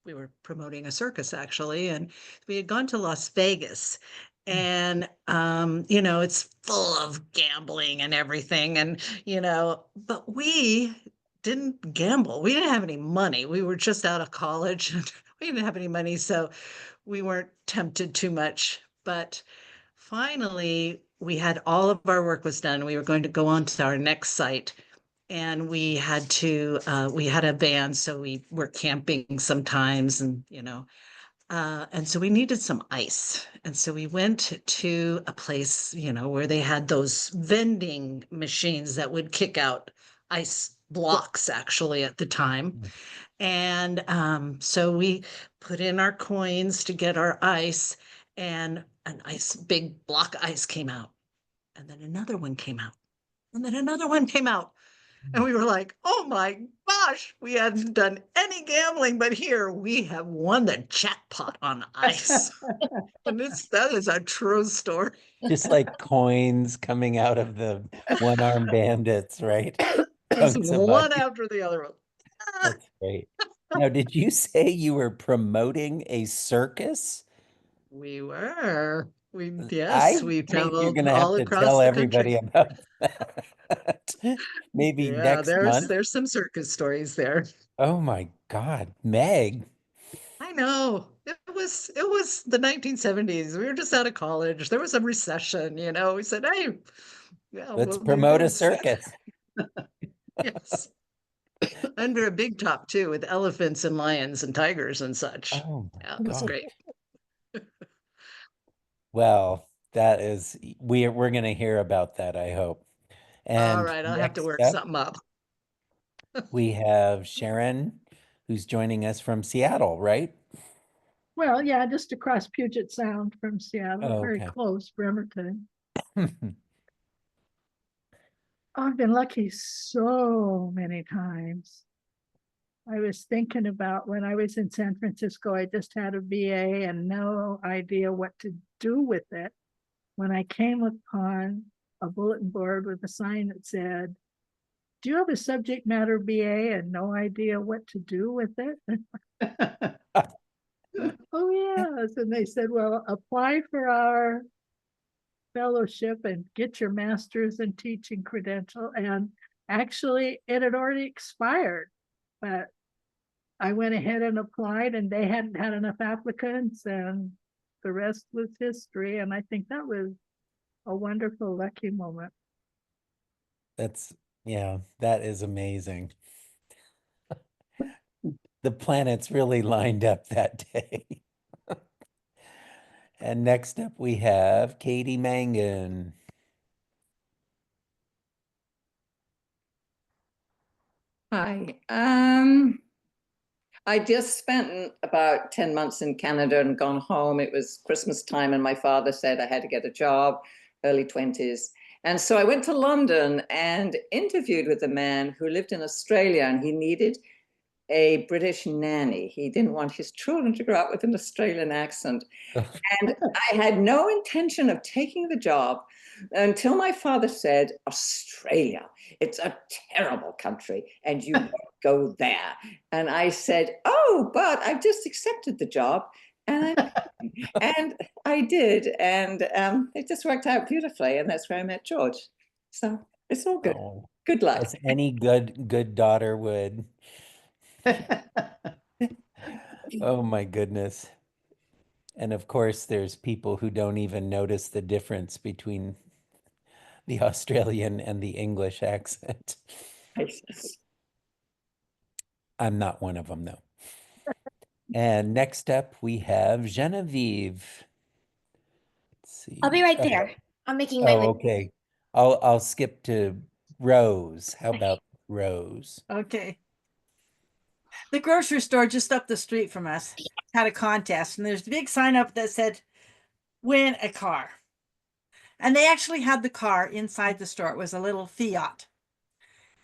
We were promoting a circus actually, and we had gone to Las Vegas. And it's full of gambling and everything. And but we didn't gamble. We didn't have any money. We were just out of college and we didn't have any money, so we weren't tempted too much. But finally, we had all of our work was done. We were going to go on to our next site, and we had a van, so we were camping sometimes, and so we needed some ice. And so we went to a place, where they had those vending machines that would kick out ice blocks actually at the time. And so we put in our coins to get our ice, and big block ice came out. And then another one came out. And then another one came out. And we were like, oh my gosh, we hadn't done any gambling, but here we have won the jackpot on ice. And that is a true story. Just like coins coming out of the one-armed bandits, right? Just Chunks of one money. after the other one. That's great. Now, did you say you were promoting a circus? We were. I We think you're traveled going to have all to across tell the country. everybody about that. Maybe Yeah, next month. there's some circus stories there. Oh my God, Meg. I know. It was the 1970s. We were just out of college. There was a recession, We said, hey, yeah, Let's we'll do promote a this. circus. Yes. Under a big top too, with elephants and lions and tigers and such. Oh my Yeah, it was God. great. Well, that is we're going to hear about that, I hope. All And right, I'll have to next work up, something up. we have Sharon, who's joining us from Seattle, right? Well, yeah, just across Puget Sound from Seattle, Oh, very okay. close, Bremerton. I've been lucky so many times. I was thinking about when I was in San Francisco, I just had a BA and no idea what to do with it. When I came upon a bulletin board with a sign that said, do you have a subject matter BA and no idea what to do with it? Oh, yes. And they said, well, apply for our fellowship and get your master's in teaching credential. And actually, it had already expired, but I went ahead and applied, and they hadn't had enough applicants, and the rest was history. And I think that was a wonderful, lucky moment. Yeah, that is amazing. The planets really lined up that day. And next up we have Katie Mangan. Hi. I just spent about 10 months in Canada and gone home. It was Christmas time, and my father said I had to get a job, early 20s. And so I went to London and interviewed with a man who lived in Australia, and he needed a British nanny. He didn't want his children to grow up with an Australian accent. And I had no intention of taking the job until my father said, Australia, it's a terrible country and you won't go there. And I said, oh, but I've just accepted the job. And and I did. And it just worked out beautifully. And that's where I met George. So it's all good. Oh, Good luck. as any good daughter would. Oh my goodness. And of course, there's people who don't even notice the difference between the Australian and the English accent. I'm not one of them, though. And next up, we have Genevieve. Let's see. I'll be right there. I'm making my Oh, way. okay. I'll skip to Rose. How about Rose? Okay. The grocery store just up the street from us had a contest, and there's a big sign up that said, win a car. And they actually had the car inside the store. It was a little Fiat.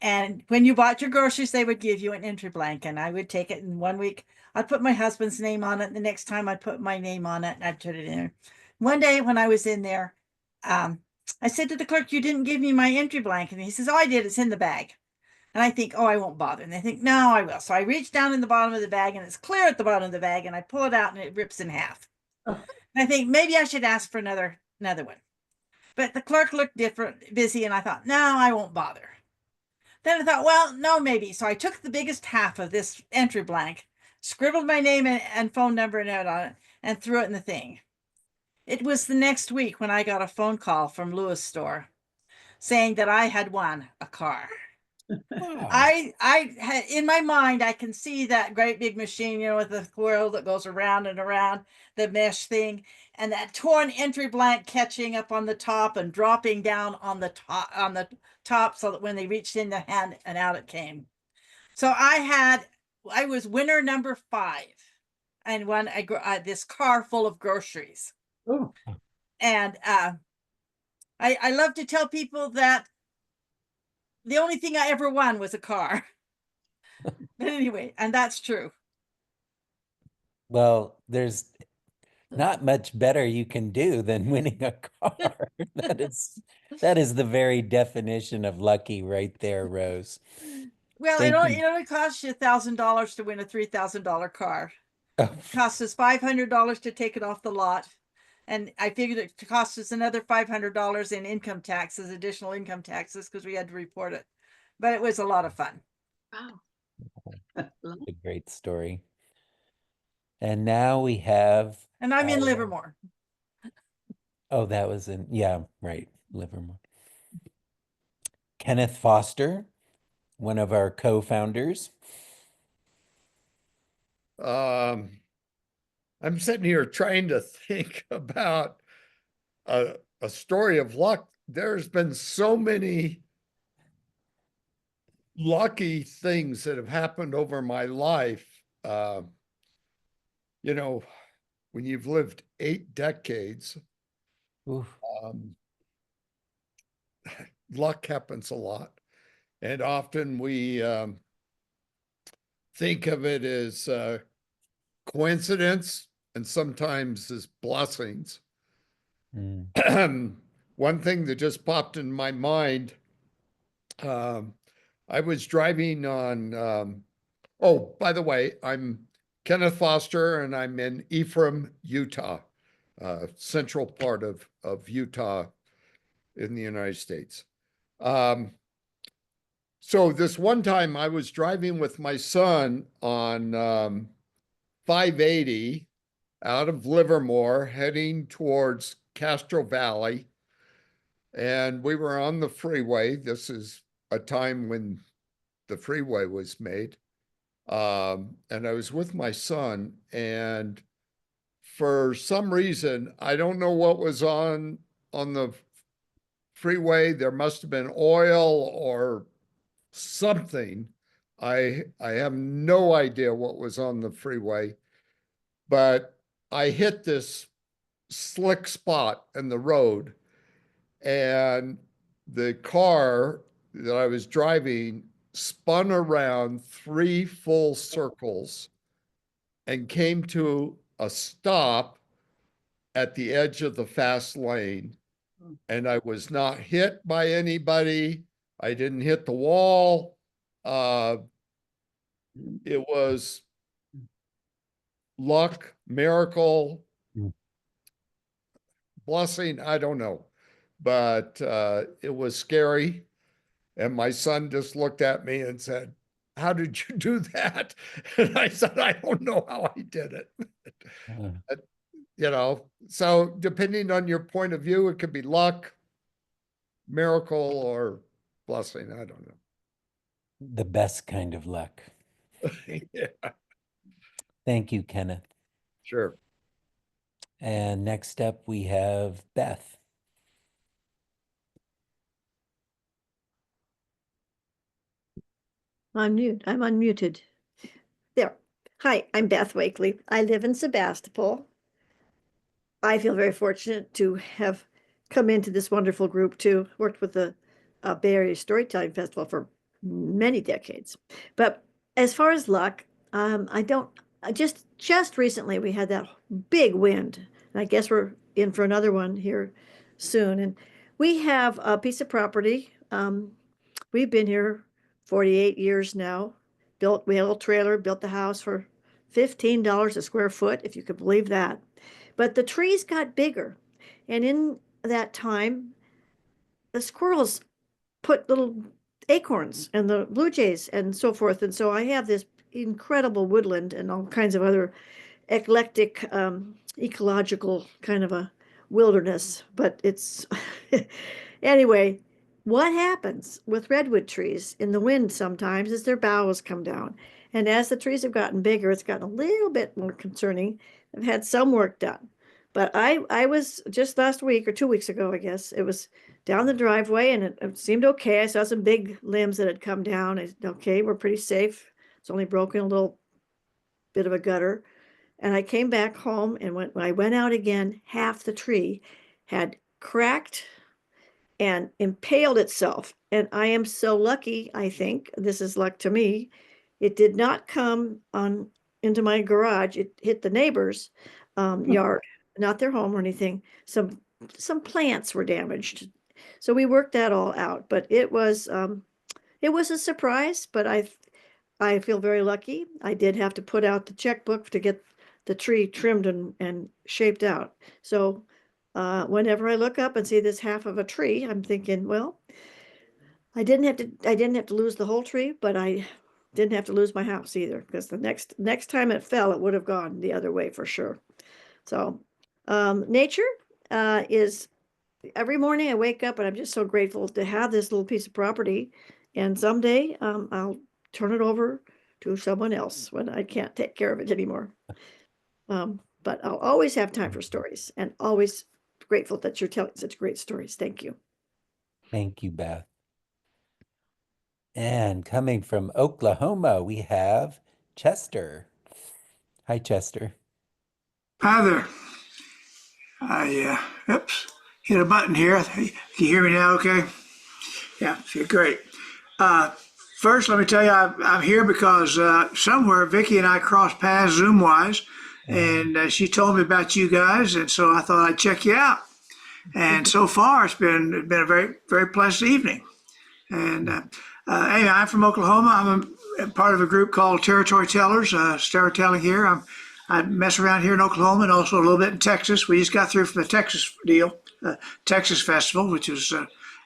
And when you bought your groceries, they would give you an entry blank, and I would take it. In 1 week, I'd put my husband's name on it. The next time I'd put my name on it and I'd put it in. One day when I was in there, I said to the clerk, you didn't give me my entry blank. And he says, oh, I did. It's in the bag. And I think, oh, I won't bother. And they think, no, I will. So I reach down in the bottom of the bag, and it's clear at the bottom of the bag, and I pull it out and it rips in half. And I think maybe I should ask for another one. But the clerk looked busy, and I thought, no, I won't bother. Then I thought, well, no, maybe. So I took the biggest half of this entry blank, scribbled my name and phone number and note on it, and threw it in the thing. It was the next week when I got a phone call from Lewis store saying that I had won a car. Wow. I had in my mind, I can see that great big machine, with the squirrel that goes around and around, the mesh thing, and that torn entry blank catching up on the top and dropping down on the top so that when they reached in the hand and out it came. So I was winner number 5 and won this car full of groceries. Oh. And I love to tell people that the only thing I ever won was a car. But anyway, and that's true. Well, there's not much better you can do than winning a car. That is the very definition of lucky right there, Rose. Well, Thank it only costs you $1,000 to win a $3,000 car. Oh, It costs us $500 to take it off the lot. And I figured it cost us another $500 in income taxes, additional income taxes, because we had to report it. But it was a lot of fun. Wow. a great story. And now we have. And I'm in our- Livermore. Oh, that was yeah, right, Livermore. Kenneth Foster, one of our co-founders. I'm sitting here trying to think about a story of luck. There's been so many lucky things that have happened over my life. When you've lived 8 decades, luck happens a lot. And often we think of it as coincidence and sometimes as blessings. One thing that just popped in my mind, I was driving on, oh, by the way, I'm Kenneth Foster and I'm in Ephraim, Utah, central part of Utah in the United States. So this one time I was driving with my son on 580 out of Livermore heading towards Castro Valley. And we were on the freeway. This is a time when the freeway was made. And I was with my son, and for some reason, I don't know what was on the freeway. There must have been oil or something. I have no idea what was on the freeway, but I hit this slick spot in the road, and the car that I was driving spun around 3 full circles and came to a stop at the edge of the fast lane. And I was not hit by anybody. I didn't hit the wall. It was luck, miracle, blessing, I don't know. But it was scary. And my son just looked at me and said, "How did you do that?" And I said, "I don't know how I did it." You know, so depending on your point of view, it could be luck, miracle, or blessing. I don't know. The best kind of luck. Yeah, Thank you, Kenneth. sure. And next up, we have Beth. I'm unmuted. There. Hi, I'm Beth Wakely. I live in Sebastopol. I feel very fortunate to have come into this wonderful group too. Worked with the Bay Area Storytelling Festival for many decades. But as far as luck, I don't. Just recently we had that big wind, and I guess we're in for another one here soon. And we have a piece of property. We've been here 48 years now. We had a little trailer, built the house for $15 a square foot, if you could believe that. But the trees got bigger. And in that time, the squirrels put little acorns and the blue jays and so forth. And so I have this incredible woodland and all kinds of other eclectic, ecological kind of a wilderness. But it's anyway, what happens with redwood trees in the wind sometimes is their boughs come down. And as the trees have gotten bigger, it's gotten a little bit more concerning. I've had some work done. But I was just last week or 2 weeks ago, I guess, it was down the driveway and it seemed okay. I saw some big limbs that had come down. I said, okay, we're pretty safe. It's only broken a little bit of a gutter. And I came back home, and when I went out again, half the tree had cracked and impaled itself. And I am so lucky, I think, this is luck to me. It did not come on into my garage. It hit the neighbor's yard, not their home or anything. Some plants were damaged. So we worked that all out, but it was a surprise, but I feel very lucky. I did have to put out the checkbook to get the tree trimmed and shaped out. So whenever I look up and see this half of a tree, I'm thinking, well, I didn't have to lose the whole tree, but I didn't have to lose my house either, because the next time it fell, it would have gone the other way for sure. So nature is, every morning I wake up and I'm just so grateful to have this little piece of property. And someday I'll turn it over to someone else when I can't take care of it anymore. But I'll always have time for stories, and always grateful that you're telling such great stories. Thank you. Thank you, Beth. And coming from Oklahoma, we have Chester. Hi, Chester. Hi there. Oops, hit a button here. Can you hear me now okay? Yeah, great. First, let me tell you, I'm here because somewhere Vicki and I crossed paths Zoom-wise, and she told me about you guys, and so I thought I'd check you out. And so far, it's been a very, very pleasant evening. And anyway, I'm from Oklahoma. I'm a part of a group called Territory Tellers, storytelling here. I mess around here in Oklahoma and also a little bit in Texas. We just got through from the Texas deal, Texas Festival, which was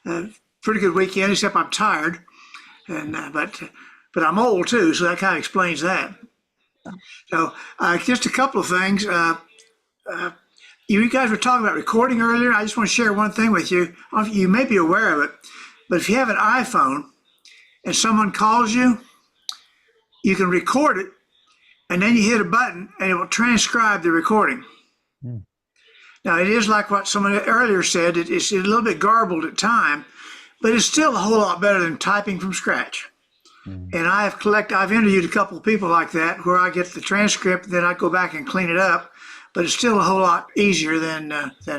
a pretty good weekend, except I'm tired. And but I'm old too, so that kind of explains that. So just a couple of things. You guys were talking about recording earlier. I just want to share one thing with you. You may be aware of it, but if you have an iPhone and someone calls you, you can record it, and then you hit a button and it will transcribe the recording. Now, it is like what someone earlier said, it's a little bit garbled at time, but it's still a whole lot better than typing from scratch. Mm. And I've interviewed a couple of people like that where I get the transcript, then I go back and clean it up, but it's still a whole lot easier than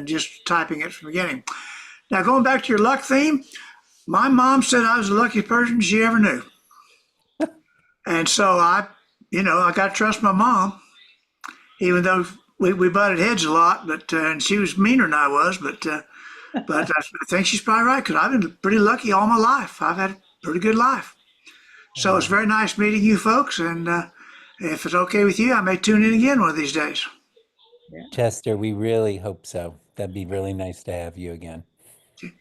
just typing it from the beginning. Now, going back to your luck theme, my mom said I was the luckiest person she ever knew. And so I got to trust my mom, even though we butted heads a lot, but and she was meaner than I was, but I think she's probably right because I've been pretty lucky all my life. I've had a pretty good life. So it's very nice meeting you folks, and if it's okay with you, I may tune in again one of these days. Chester, we really hope so. That'd be really nice to have you again.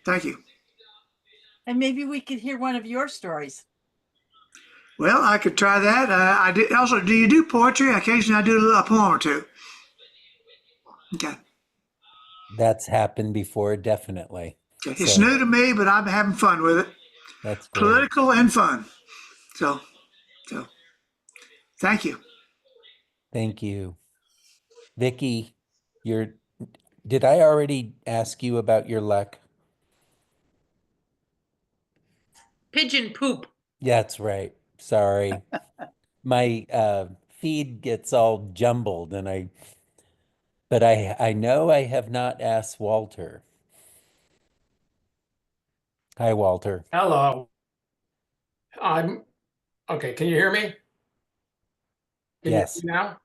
Thank you. And maybe we could hear one of your stories. Well, I could try that. I did also. Do you do poetry? Occasionally, I do a poem or two. Okay. That's happened before, definitely. It's So new to me, but I'm having fun with it. that's great. Political and fun. So thank you. Thank you. Vicky, did I already ask you about your luck? Pigeon poop. Yeah, that's right. Sorry. My feed gets all jumbled but I know I have not asked Walter. Hi, Walter. Hello. Okay. Can you hear me? Can you hear Yes. me now?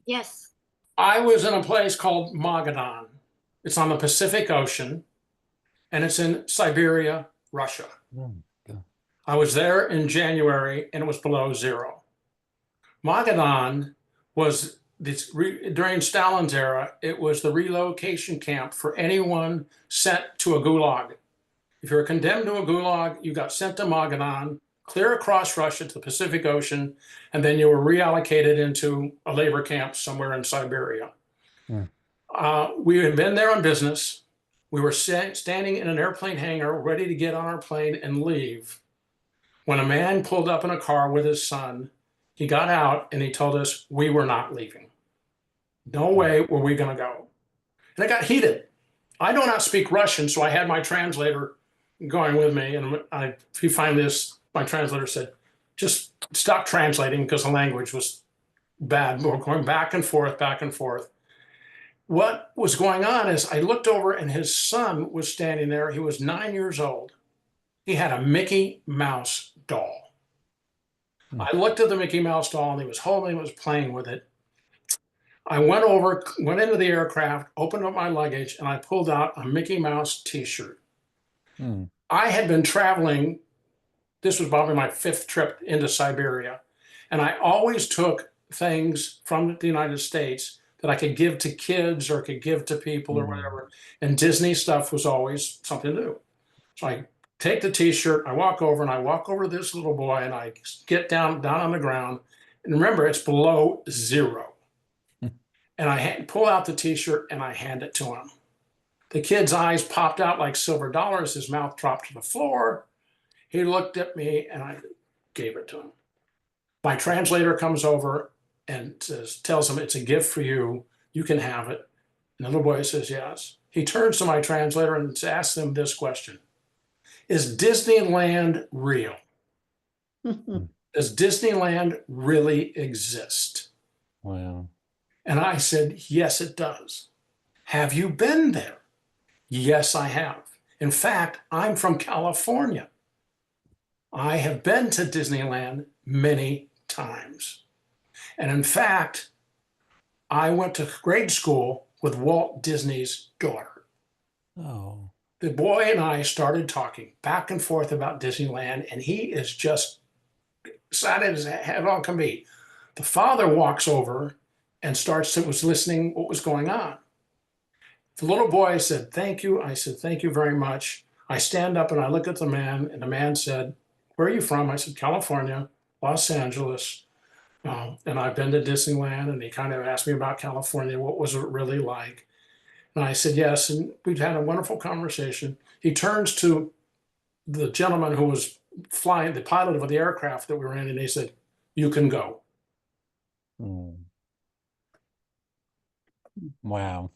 Yes. I was in a place called Magadan. It's on the Pacific Ocean, and it's in Siberia, Russia. I was there in January, and it was below zero. Magadan was during Stalin's era, it was the relocation camp for anyone sent to a gulag. If you were condemned to a gulag, you got sent to Magadan, clear across Russia to the Pacific Ocean, and then you were reallocated into a labor camp somewhere in Siberia. Hmm. We had been there on business. We were standing in an airplane hangar, ready to get on our plane and leave, when a man pulled up in a car with his son. He got out and he told us we were not leaving. No way were we going to go. And it got heated. I do not speak Russian, so I had my translator going with me. And if you find this, my translator said, just stop translating because the language was bad. We were going back and forth, back and forth. What was going on is I looked over and his son was standing there. He was 9 years old. He had a Mickey Mouse doll. I looked at the Mickey Mouse doll and he was holding it, was playing with it. I went into the aircraft, opened up my luggage, and I pulled out a Mickey Mouse t-shirt. I had been traveling. This was probably my 5th trip into Siberia. And I always took things from the United States that I could give to kids or could give to people or whatever. And Disney stuff was always something to do. So I take the t-shirt, I walk over to this little boy and I get down on the ground. And remember, it's below zero. And I pull out the t-shirt and I hand it to him. The kid's eyes popped out like silver dollars. His mouth dropped to the floor. He looked at me and I gave it to him. My translator comes over and tells him, it's a gift for you. You can have it. And the little boy says, yes. He turns to my translator and asks him this question. Is Disneyland real? Does Disneyland really exist? Wow. And I said, yes, it does. Have you been there? Yes, I have. In fact, I'm from California. I have been to Disneyland many times. And in fact, I went to grade school with Walt Disney's daughter. Oh. The boy and I started talking back and forth about Disneyland, and he is just excited as it all can be. The father walks over and was listening what was going on. The little boy said, thank you. I said, thank you very much. I stand up and I look at the man, and the man said, where are you from? I said, California, Los Angeles. And I've been to Disneyland. And he kind of asked me about California. What was it really like? And I said, yes. And we'd had a wonderful conversation. He turns to the gentleman who was flying, the pilot of the aircraft that we were in, and he said, you can go. Wow.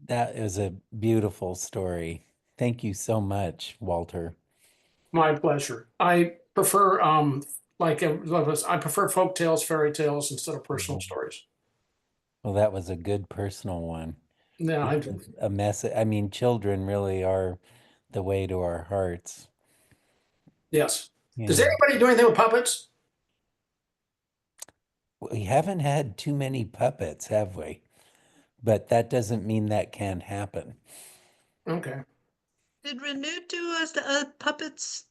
That is a beautiful story. Thank you so much, Walter. My pleasure. I prefer I prefer folk tales, fairy tales instead of personal stories. Well, that was a good personal one. Yeah, It was a message. I mean, children really are the way to our hearts. yes. Does Yeah. anybody do anything with puppets? We haven't had too many puppets, have we? But that doesn't mean that can't happen. Okay. Did Renew do puppets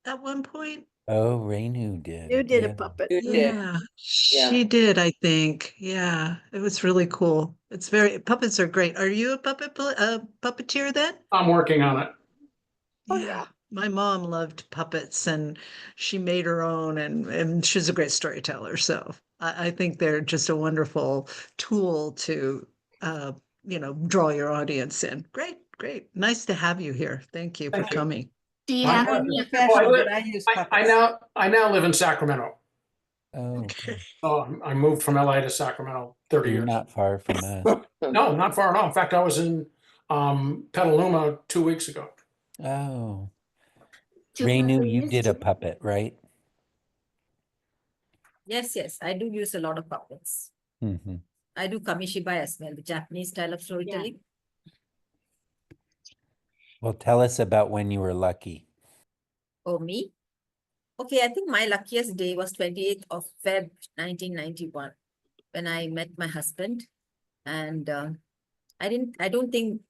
at one point? Oh, Renu did. You did a Yeah. puppet. You did. Yeah, she did, I think. Yeah, it was really cool. Puppets are great. Are you a puppeteer then? I'm working on it. Oh, Yeah, my mom loved puppets and she made her own and she's a great storyteller. So I think they're just a wonderful tool to draw your audience in. Great, great. Nice to have you here. Thank you for Thank you. coming. Do you My have pleasure. any? Professional, Well, but I use I puppets. now live in Sacramento. Oh, okay. Oh, I moved from LA to Sacramento 30 You're years. not far from us. No, not far at all. In fact, I was in Petaluma 2 weeks ago. Oh. Two Renu, you puppets did a too? puppet, right? Yes, yes, I do use a lot of puppets. Mm-hmm. I do kamishibai as well, the Japanese style of storytelling. Well, tell us about when you were lucky. Oh, me? Okay, I think my luckiest day was 28th of Feb 1991 when I met my husband. And I don't think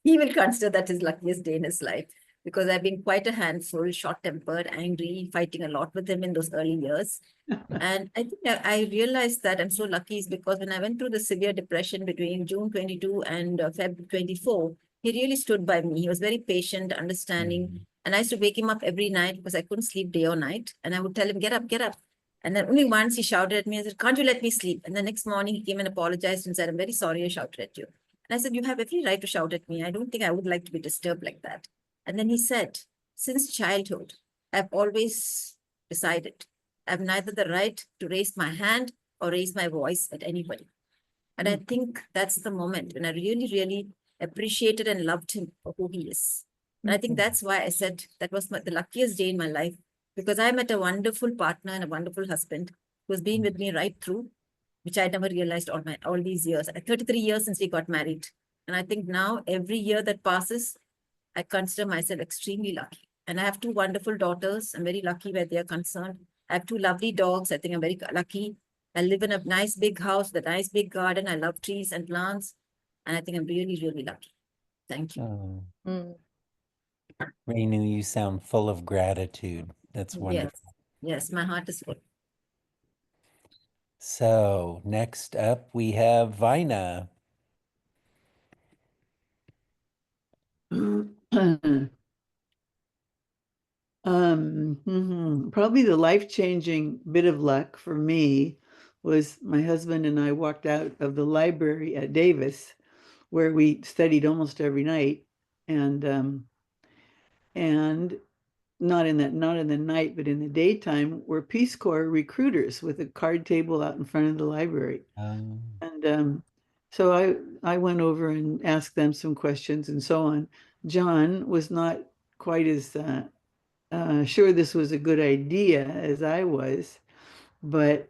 he will consider that his luckiest day in his life because I've been quite a handful, short-tempered, angry, fighting a lot with him in those early years. And I think I realized that I'm so lucky is because when I went through the severe depression between June 22 and Feb 24, he really stood by me. He was very patient, understanding. Mhm. And I used to wake him up every night because I couldn't sleep day or night. And I would tell him, get up, get up. And then only once he shouted at me and said, can't you let me sleep? And the next morning he came and apologized and said, I'm very sorry I shouted at you. And I said, you have every right to shout at me. I don't think I would like to be disturbed like that. And then he said, since childhood, I've always decided I've neither the right to raise my hand or raise my voice at anybody. And I think that's the moment when I really, really appreciated and loved him for who he is. And I think that's why I said that was the luckiest day in my life, because I met a wonderful partner and a wonderful husband who's been with me right through, which I never realized all these years. 33 years since we got married. And I think now every year that passes, I consider myself extremely lucky. And I have two wonderful daughters. I'm very lucky where they're concerned. I have two lovely dogs. I think I'm very lucky. I live in a nice big house, with a nice big garden. I love trees and plants. And I think I'm really, really lucky. Thank you. Oh. Mm. Renu, you sound full of gratitude. That's wonderful. Yes, my heart is full. So next up we have Vina. Probably the life-changing bit of luck for me was my husband and I walked out of the library at Davis, where we studied almost every night, and not in the night, but in the daytime, were Peace Corps recruiters with a card table out in front of the library. And so I went over and asked them some questions and so on. John was not quite as sure this was a good idea as I was, but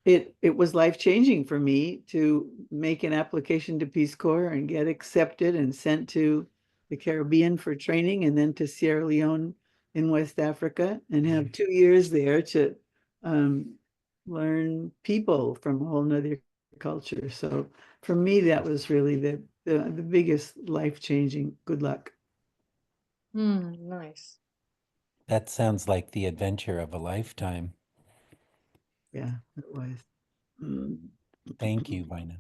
it was life-changing for me to make an application to Peace Corps and get accepted and sent to the Caribbean for training, and then to Sierra Leone in West Africa, and have 2 years there to learn people from a whole nother culture. So for me, that was really the biggest life-changing good luck. Nice. That sounds like the adventure of a lifetime. Yeah, it was. Thank you, Vina.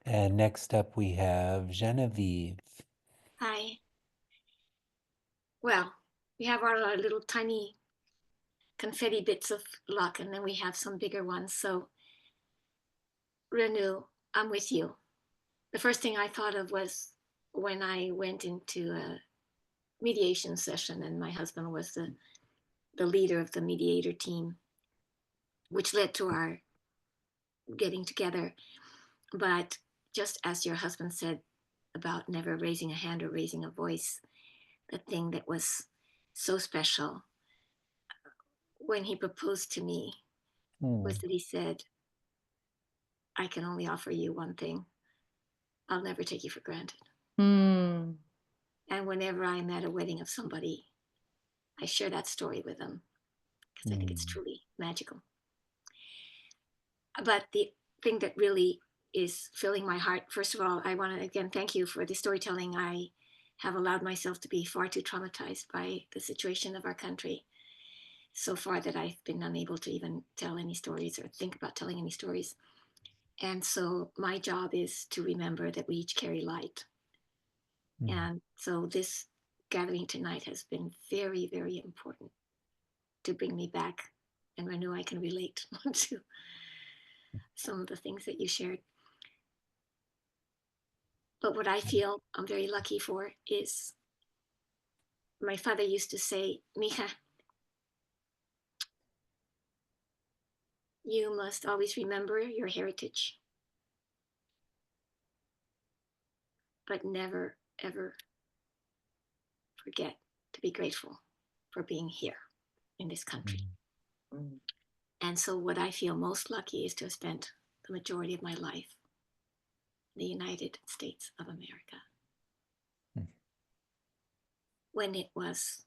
And next up we have Genevieve. Hi. Well, we have our little tiny confetti bits of luck, and then we have some bigger ones. So, Renew, I'm with you. The first thing I thought of was when I went into a mediation session, and my husband was the leader of the mediator team, which led to our getting together. But just as your husband said, about never raising a hand or raising a voice, the thing that was so special when he proposed to me was that he said, I can only offer you one thing. I'll never take you for granted. Mm. And whenever I'm at a wedding of somebody, I share that story with them because I think it's truly magical. But the thing that really is filling my heart, first of all, I want to again thank you for the storytelling. I have allowed myself to be far too traumatized by the situation of our country so far that I've been unable to even tell any stories or think about telling any stories. And so my job is to remember that we each carry light. And so this gathering tonight has been very, very important to bring me back. And I know I can relate to some of the things that you shared. But what I feel I'm very lucky for is my father used to say, Mija, you must always remember your heritage, but never, ever forget to be grateful for being here in this country. And so what I feel most lucky is to have spent the majority of my life in the United States of America, when it was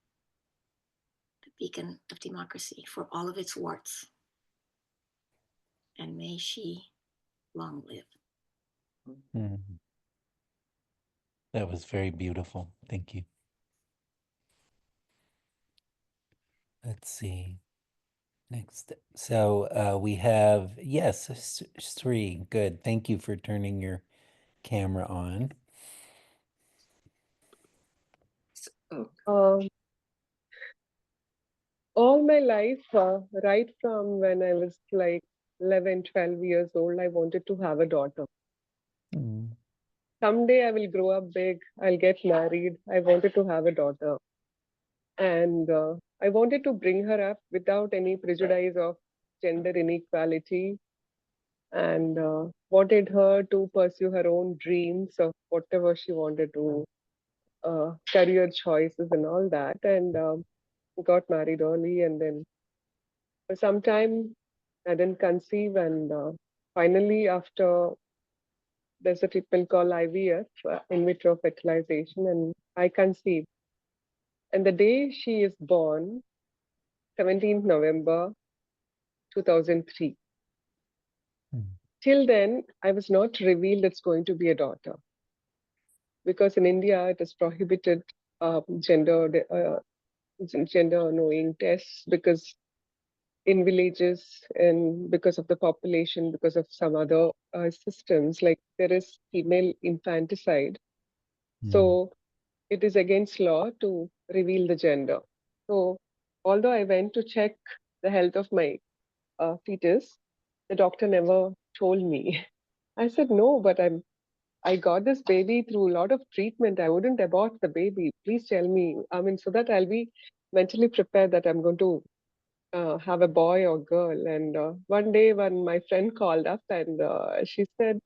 the beacon of democracy for all of its warts. And may she long live. That was very beautiful. Thank you. Let's see. Next. So we have, yes, Sri. Good. Thank you for turning your camera on. All my life, right from when I was like 11, 12 years old, I wanted to have a daughter. Someday I will grow up big, I'll get married. I wanted to have a daughter. And I wanted to bring her up without any prejudice of gender inequality, and wanted her to pursue her own dreams of whatever she wanted to, career choices and all that. And got married early, and then for some time I didn't conceive. And finally, after there's a treatment called IVF, in vitro fertilization, and I conceived. And the day she is born, 17th November 2003. Till then, I was not revealed it's going to be a daughter, because in India it is prohibited gender knowing tests, because in villages and because of the population, because of some other systems, like there is female infanticide. So it is against law to reveal the gender. So although I went to check the health of my fetus, the doctor never told me. I said, no, but I got this baby through a lot of treatment. I wouldn't abort the baby. Please tell me. I mean, so that I'll be mentally prepared that I'm going to have a boy or girl. And one day when my friend called up, and she said,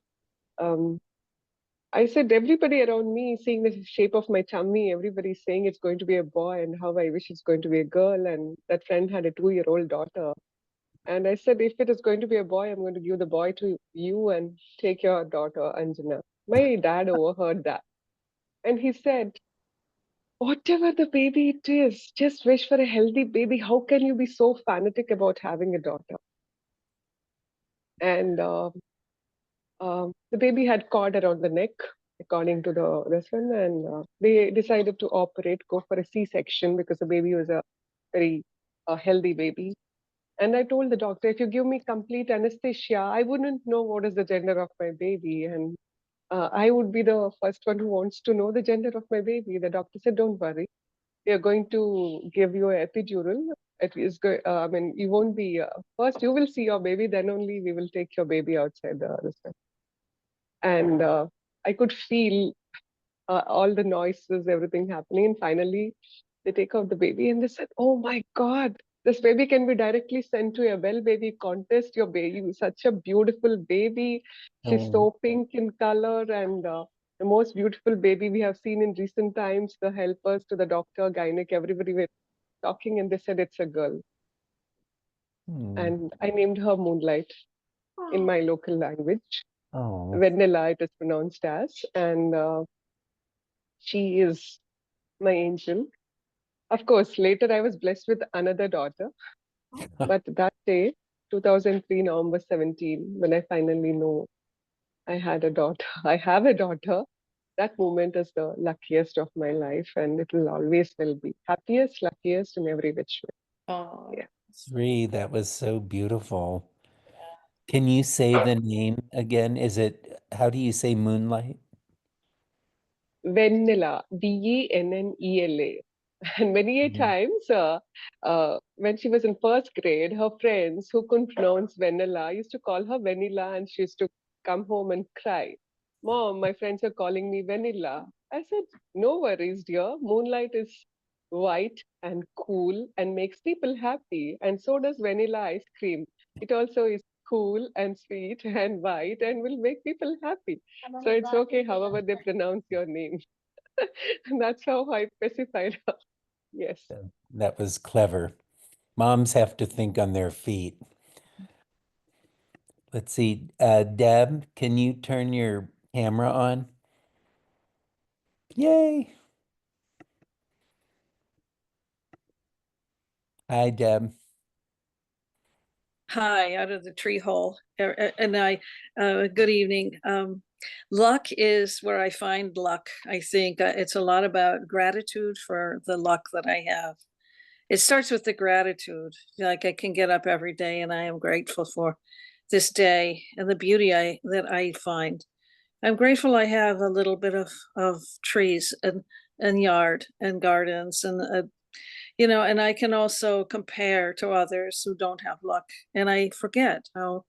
I said, everybody around me seeing the shape of my tummy, everybody's saying it's going to be a boy and how I wish it's going to be a girl. And that friend had a 2-year-old daughter. And I said, if it is going to be a boy, I'm going to give the boy to you and take your daughter, Anjana. My dad overheard that. And he said, whatever the baby it is, just wish for a healthy baby. How can you be so fanatic about having a daughter? And the baby had cord around the neck, according to this one. And they decided to operate, go for a C-section, because the baby was a very healthy baby. And I told the doctor, if you give me complete anesthesia, I wouldn't know what is the gender of my baby. And I would be the first one who wants to know the gender of my baby. The doctor said, don't worry. We are going to give you an epidural. It is good. I mean, you won't be, first you will see your baby, then only we will take your baby outside the cell. And I could feel all the noises, everything happening. And finally, they take out the baby and they said, oh my God, this baby can be directly sent to a well baby contest. Your baby is such a beautiful baby. She's so pink in color. And the most beautiful baby we have seen in recent times. The helpers to the doctor, gynec, everybody were talking and they said it's a girl. And I named her Moonlight in my local language. Oh, Vanilla, it is pronounced as. And she is my angel. Of course, later I was blessed with another daughter. But that day, 2003, November 17, when I finally know I had a daughter, I have a daughter, that moment is the luckiest of my life, and it will always will be happiest, luckiest in every which way. Oh, Yeah. Sri, that was so beautiful. Can you say the name again? How do you say moonlight? Vanilla, Vennela. And many a times, when she was in first grade, her friends who couldn't pronounce vanilla used to call her Vanilla, and she used to come home and cry. Mom, my friends are calling me Vanilla. I said, no worries, dear. Moonlight is white and cool and makes people happy. And so does vanilla ice cream. It also is cool and sweet and white and will make people happy. So it's okay however they pronounce your name. And that's how I specified her. Yes. That was clever. Moms have to think on their feet. Let's see. Deb, can you turn your camera on? Yay. Hi, Deb. Hi, out of the tree hole. Good evening. Luck is where I find luck. I think it's a lot about gratitude for the luck that I have. It starts with the gratitude. Like I can get up every day and I am grateful for this day and the beauty that I find. I'm grateful I have a little bit of trees and yard and gardens and I can also compare to others who don't have luck. And I forget how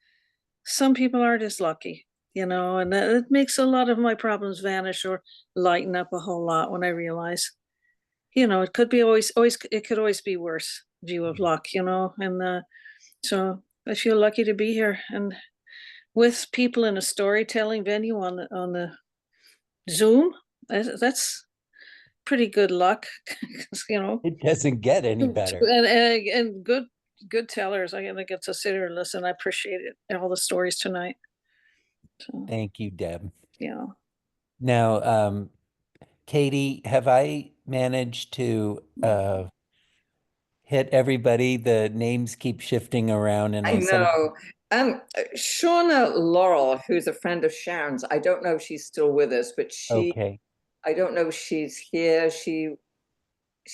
some people aren't as lucky, and it makes a lot of my problems vanish or lighten up a whole lot when I realize, it could be it could always be worse view of luck, and so I feel lucky to be here and with people in a storytelling venue on the Zoom. That's pretty good luck, 'cause, It doesn't get any better. and good tellers. I get to sit here and listen. I appreciate it. All the stories tonight. So, Thank you, Deb. yeah. Now, Katie, have I managed to hit everybody? The names keep shifting around and I know. Shauna Laurel, who's a friend of Sharon's, I don't know if she's still with us, but Okay. I don't know if she's here. She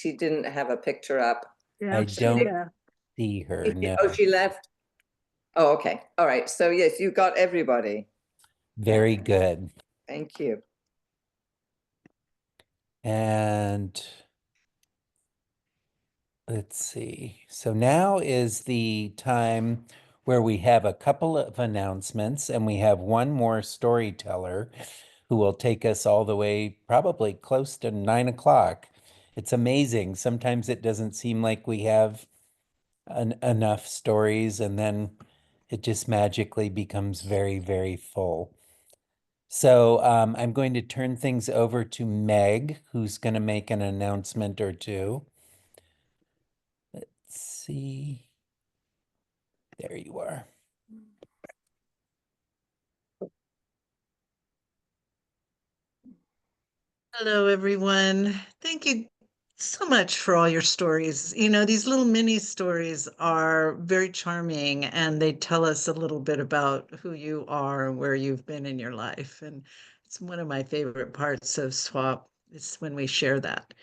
didn't have a picture up. Yeah, I she don't left. see her, no. Oh, she left. Oh, okay. All right. So yes, you got everybody. Very good. Thank you. And let's see. So now is the time where we have a couple of announcements and we have one more storyteller who will take us all the way probably close to 9 o'clock. It's amazing. Sometimes it doesn't seem like we have enough stories and then it just magically becomes very, very full. So I'm going to turn things over to Meg, who's going to make an announcement or two. Let's see. There you are. Hello, everyone. Thank you so much for all your stories. These little mini stories are very charming and they tell us a little bit about who you are and where you've been in your life. And it's one of my favorite parts of SWAP is when we share that.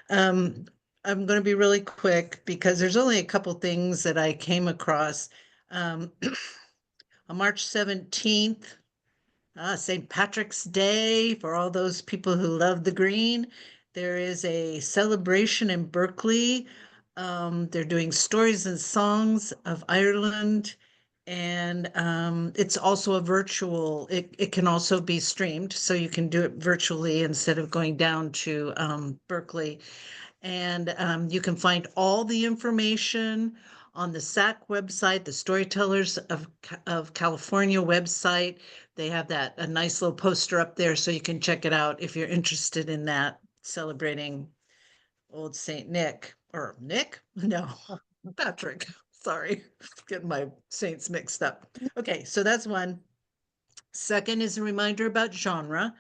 I'm going to be really quick because there's only a couple things that I came across. On March 17th, St. Patrick's Day, for all those people who love the green. There is a celebration in Berkeley. They're doing stories and songs of Ireland. And it's also a virtual, it can also be streamed. So you can do it virtually instead of going down to Berkeley. And you can find all the information on the SAC website, the Storytellers of California website. they have that, a nice little poster up there so you can check it out if you're interested in that, celebrating old Saint Nick, or Nick? No, Patrick. Sorry, getting my saints mixed up. Okay, so that's one. Second is a reminder about genre.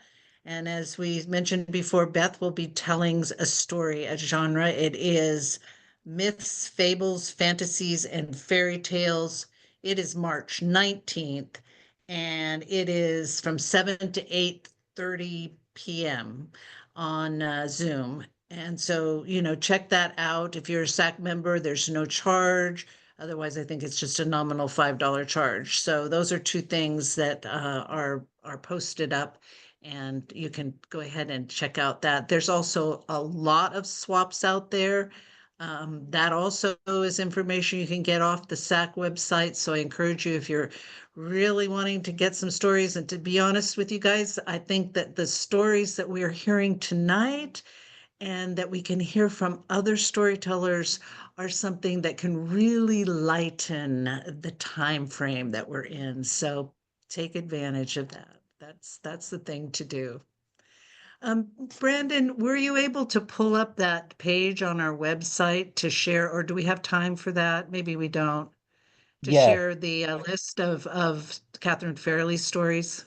And as we mentioned before, Beth will be telling a story. A genre, it is myths, fables, fantasies, and fairy tales. It is March 19th, and it is from 7 to 8:30 p.m. on Zoom. And so, check that out. If you're a SAC member, there's no charge. Otherwise, I think it's just a nominal $5 charge. So those are two things that are posted up, and you can go ahead and check out that. There's also a lot of swaps out there. That also is information you can get off the SAC website. So I encourage you, if you're really wanting to get some stories, and to be honest with you guys, I think that the stories that we are hearing tonight and that we can hear from other storytellers are something that can really lighten the time frame that we're in. So take advantage of that. That's the thing to do. Brandon, were you able to pull up that page on our website to share, or do we have time for that? Maybe we don't. To Yeah, share the list of Catherine Fairley's stories?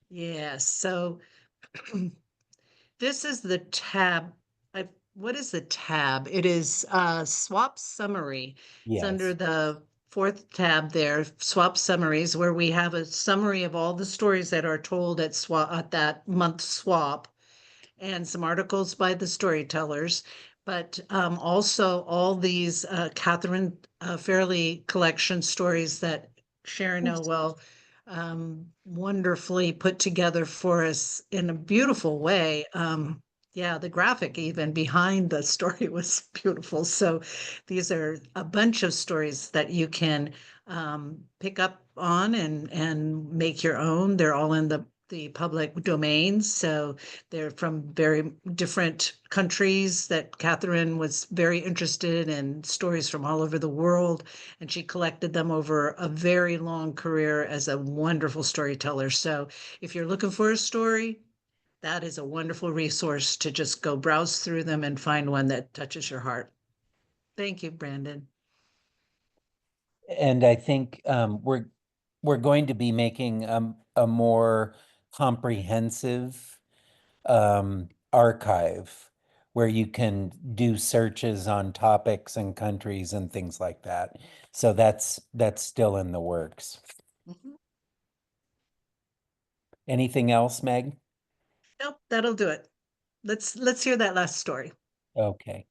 Yes. So this is the tab. What is the tab? It is swap summary. It's under yes. the fourth tab there, swap summaries, where we have a summary of all the stories that are told at that month swap, and some articles by the storytellers, but also all these Catherine Fairley collection stories that Sharon Elwell wonderfully put together for us in a beautiful way. Yeah, the graphic even behind the story was beautiful. So these are a bunch of stories that you can pick up on and make your own. They're all in the public domains. So they're from very different countries that Catherine was very interested in, stories from all over the world. And she collected them over a very long career as a wonderful storyteller. So if you're looking for a story, that is a wonderful resource to just go browse through them and find one that touches your heart. Thank you, Brandon. And I think we're going to be making a more comprehensive archive where you can do searches on topics and countries and things like that. So that's still in the works. Mhm. Anything else, Meg? Nope, that'll do it. Let's hear that last story. Okay.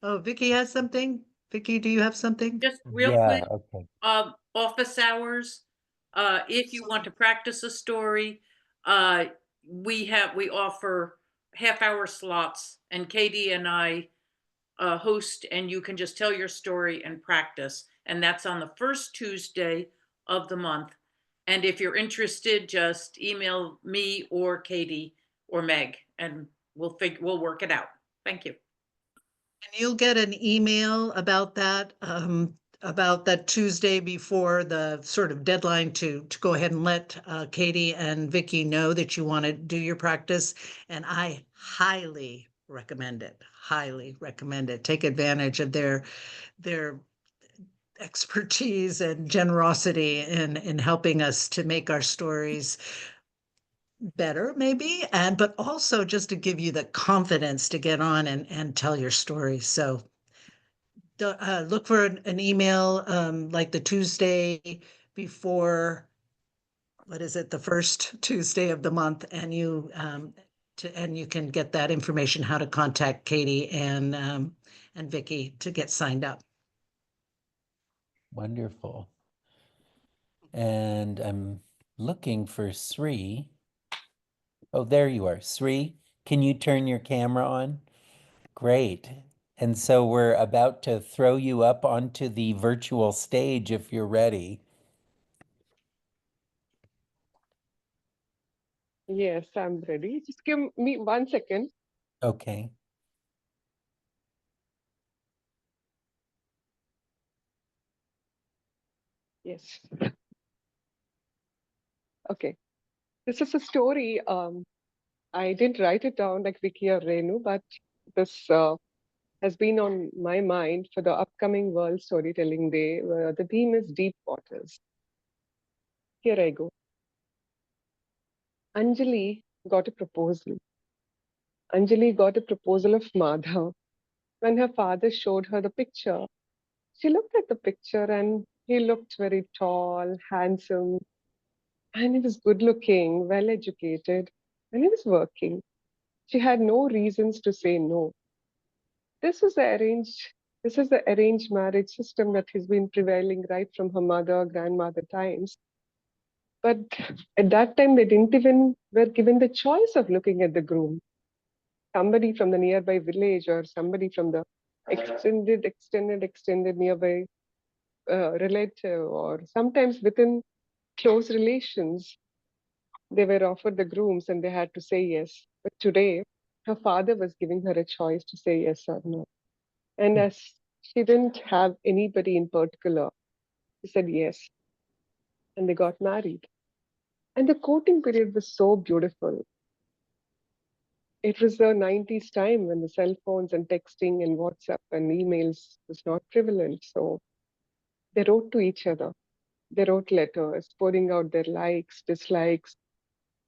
Oh, Vicky has something. Vicky, do you have something? Just real Yeah, quick, okay. office hours. If you want to practice a story, we offer half-hour slots, and Katie and I host, and you can just tell your story and practice. And that's on the first Tuesday of the month. And if you're interested, just email me or Katie or Meg, and we'll work it out. Thank you. And you'll get an email about that Tuesday before the sort of deadline to go ahead and let Katie and Vicky know that you want to do your practice. And I highly recommend it. Highly recommend it. Take advantage of their expertise and generosity in helping us to make our stories better, maybe, and but also just to give you the confidence to get on and tell your story. So look for an email like the Tuesday before, what is it, the first Tuesday of the month, and you can get that information how to contact Katie and Vicky to get signed up. Wonderful. And I'm looking for Sri. Oh, there you are. Sri, can you turn your camera on? Great. And so we're about to throw you up onto the virtual stage if you're ready. Yes, I'm ready. Just give me 1 second. Okay. Yes. Okay. This is a story. I didn't write it down like Vicky or Renu, but this has been on my mind for the upcoming World Storytelling Day. The theme is Deep Waters. Here I go. Anjali got a proposal. Anjali got a proposal of Madhav. When her father showed her the picture, she looked at the picture and he looked very tall, handsome, and he was good looking, well educated, and he was working. She had no reasons to say no. This was the arranged this is the arranged marriage system that has been prevailing right from her mother, grandmother times. But at that time, they didn't even were given the choice of looking at the groom. Somebody from the nearby village or somebody from the extended nearby relative, or sometimes within close relations, they were offered the grooms and they had to say yes. But today, her father was giving her a choice to say yes or no. And as she didn't have anybody in particular, she said yes. And they got married. And the courting period was so beautiful. It was the 90s time when the cell phones and texting and WhatsApp and emails was not prevalent. So they wrote to each other. They wrote letters, pouring out their likes, dislikes,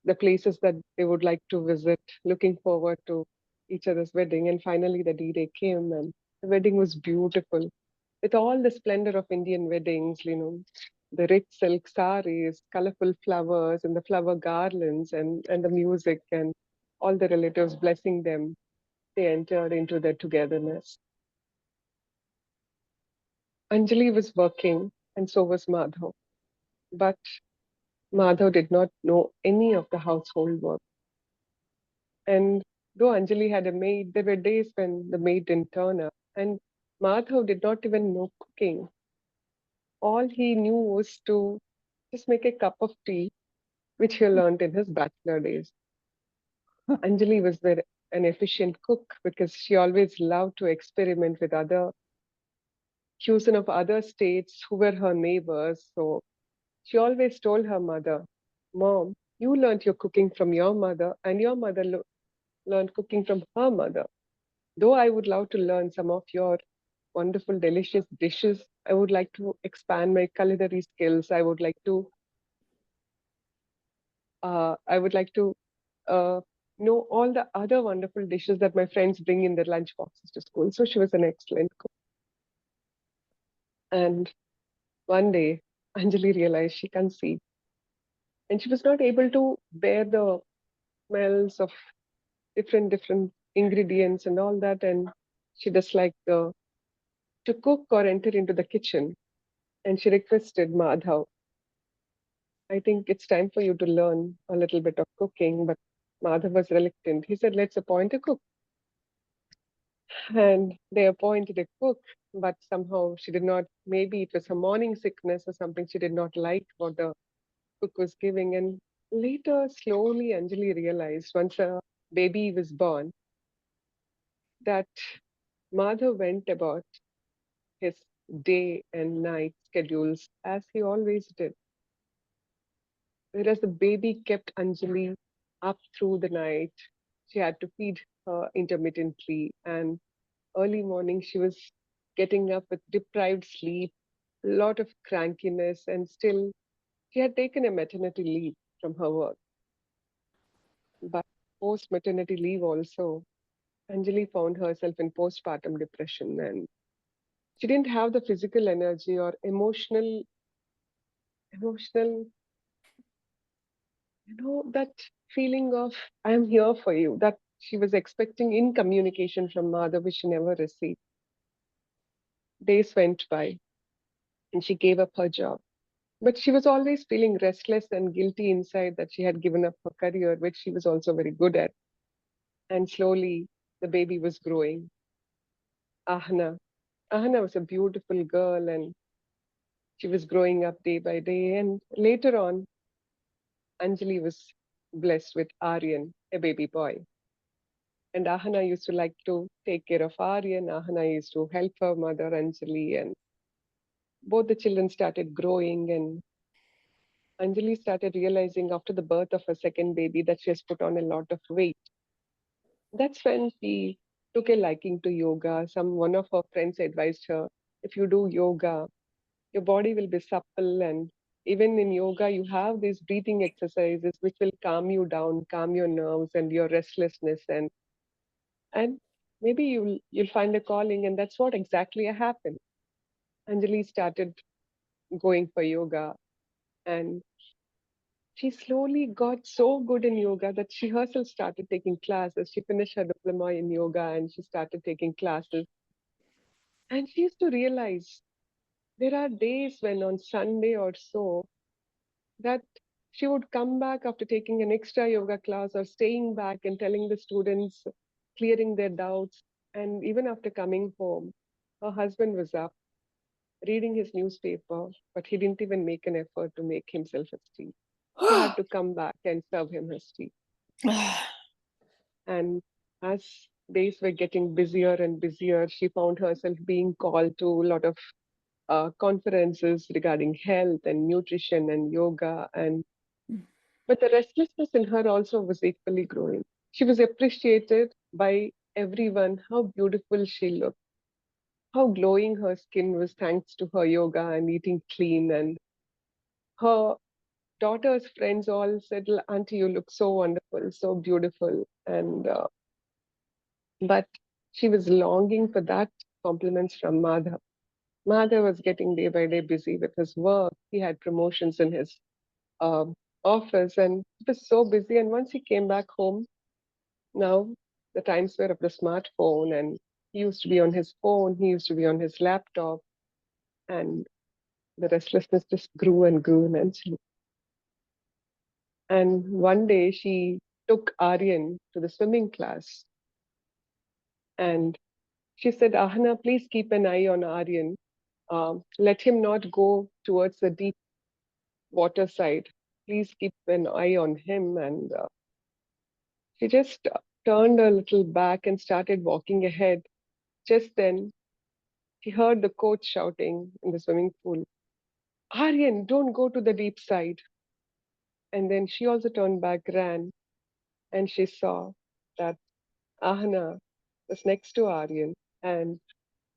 the places that they would like to visit, looking forward to each other's wedding. And finally, the D-Day came and the wedding was beautiful with all the splendor of Indian weddings, the rich silk saris, colorful flowers, and the flower garlands, and the music, and all the relatives blessing them. They entered into their togetherness. Anjali was working, and so was Madhav. But Madhav did not know any of the household work. And though Anjali had a maid, there were days when the maid didn't turn up. And Madhav did not even know cooking. All he knew was to just make a cup of tea, which he learned in his bachelor days. Anjali was an efficient cook because she always loved to experiment with other cuisine of other states who were her neighbors. So she always told her mother, Mom, you learned your cooking from your mother, and your mother learned cooking from her mother. Though I would love to learn some of your wonderful, delicious dishes, I would like to expand my culinary skills. I would like to uh, know all the other wonderful dishes that my friends bring in their lunch boxes to school. So she was an excellent cook. And one day, Anjali realized she conceived, and she was not able to bear the smells of different ingredients and all that. And she disliked to cook or enter into the kitchen. And she requested Madhav, I think it's time for you to learn a little bit of cooking. But Madhav was reluctant. He said, let's appoint a cook. And they appointed a cook, but somehow she did not, maybe it was her morning sickness or something, she did not like what the cook was giving. And later, slowly, Anjali realized once a baby was born that Madhav went about his day and night schedules as he always did. Whereas the baby kept Anjali up through the night. She had to feed her intermittently, and early morning she was getting up with deprived sleep, a lot of crankiness, and still she had taken a maternity leave from her work. But post maternity leave also, Anjali found herself in postpartum depression, and she didn't have the physical energy or emotional, that feeling of I'm here for you that she was expecting in communication from mother, which she never received. Days went by and she gave up her job. But she was always feeling restless and guilty inside that she had given up her career, which she was also very good at. And slowly the baby was growing. Ahana. Ahana was a beautiful girl and she was growing up day by day. And later on, Anjali was blessed with Aryan, a baby boy. And Ahana used to like to take care of Aryan. Ahana used to help her mother Anjali, and both the children started growing, and Anjali started realizing after the birth of her second baby that she has put on a lot of weight. That's when she took a liking to yoga. One of her friends advised her, if you do yoga, your body will be supple, and even in yoga you have these breathing exercises which will calm you down, calm your nerves and your restlessness, and maybe you'll find a calling. And that's what exactly happened. Anjali started going for yoga, and she slowly got so good in yoga that she herself started taking classes. She finished her diploma in yoga and she started taking classes. And she used to realize there are days when on Sunday or so that she would come back after taking an extra yoga class or staying back and telling the students, clearing their doubts. And even after coming home, her husband was up reading his newspaper, but he didn't even make an effort to make himself a tea. She had to come back and serve him his tea. And as days were getting busier and busier, she found herself being called to a lot of conferences regarding health and nutrition and yoga. But the restlessness in her also was equally growing. She was appreciated by everyone how beautiful she looked, how glowing her skin was thanks to her yoga and eating clean. And her daughter's friends all said, Auntie, you look so wonderful, so beautiful. But she was longing for that compliments from Madhav. Madhav was getting day by day busy with his work. He had promotions in his um office, and he was so busy. And once he came back home, now the times were of the smartphone, and he used to be on his phone, he used to be on his laptop, and the restlessness just grew and grew immensely. And one day she took Aryan to the swimming class, and she said, Ahana, please keep an eye on Aryan. Let him not go towards the deep water side. Please keep an eye on him. And she just turned a little back and started walking ahead. Just then, she heard the coach shouting in the swimming pool, Aryan, don't go to the deep side. And then she also turned back, ran, and she saw that Ahana was next to Aryan. And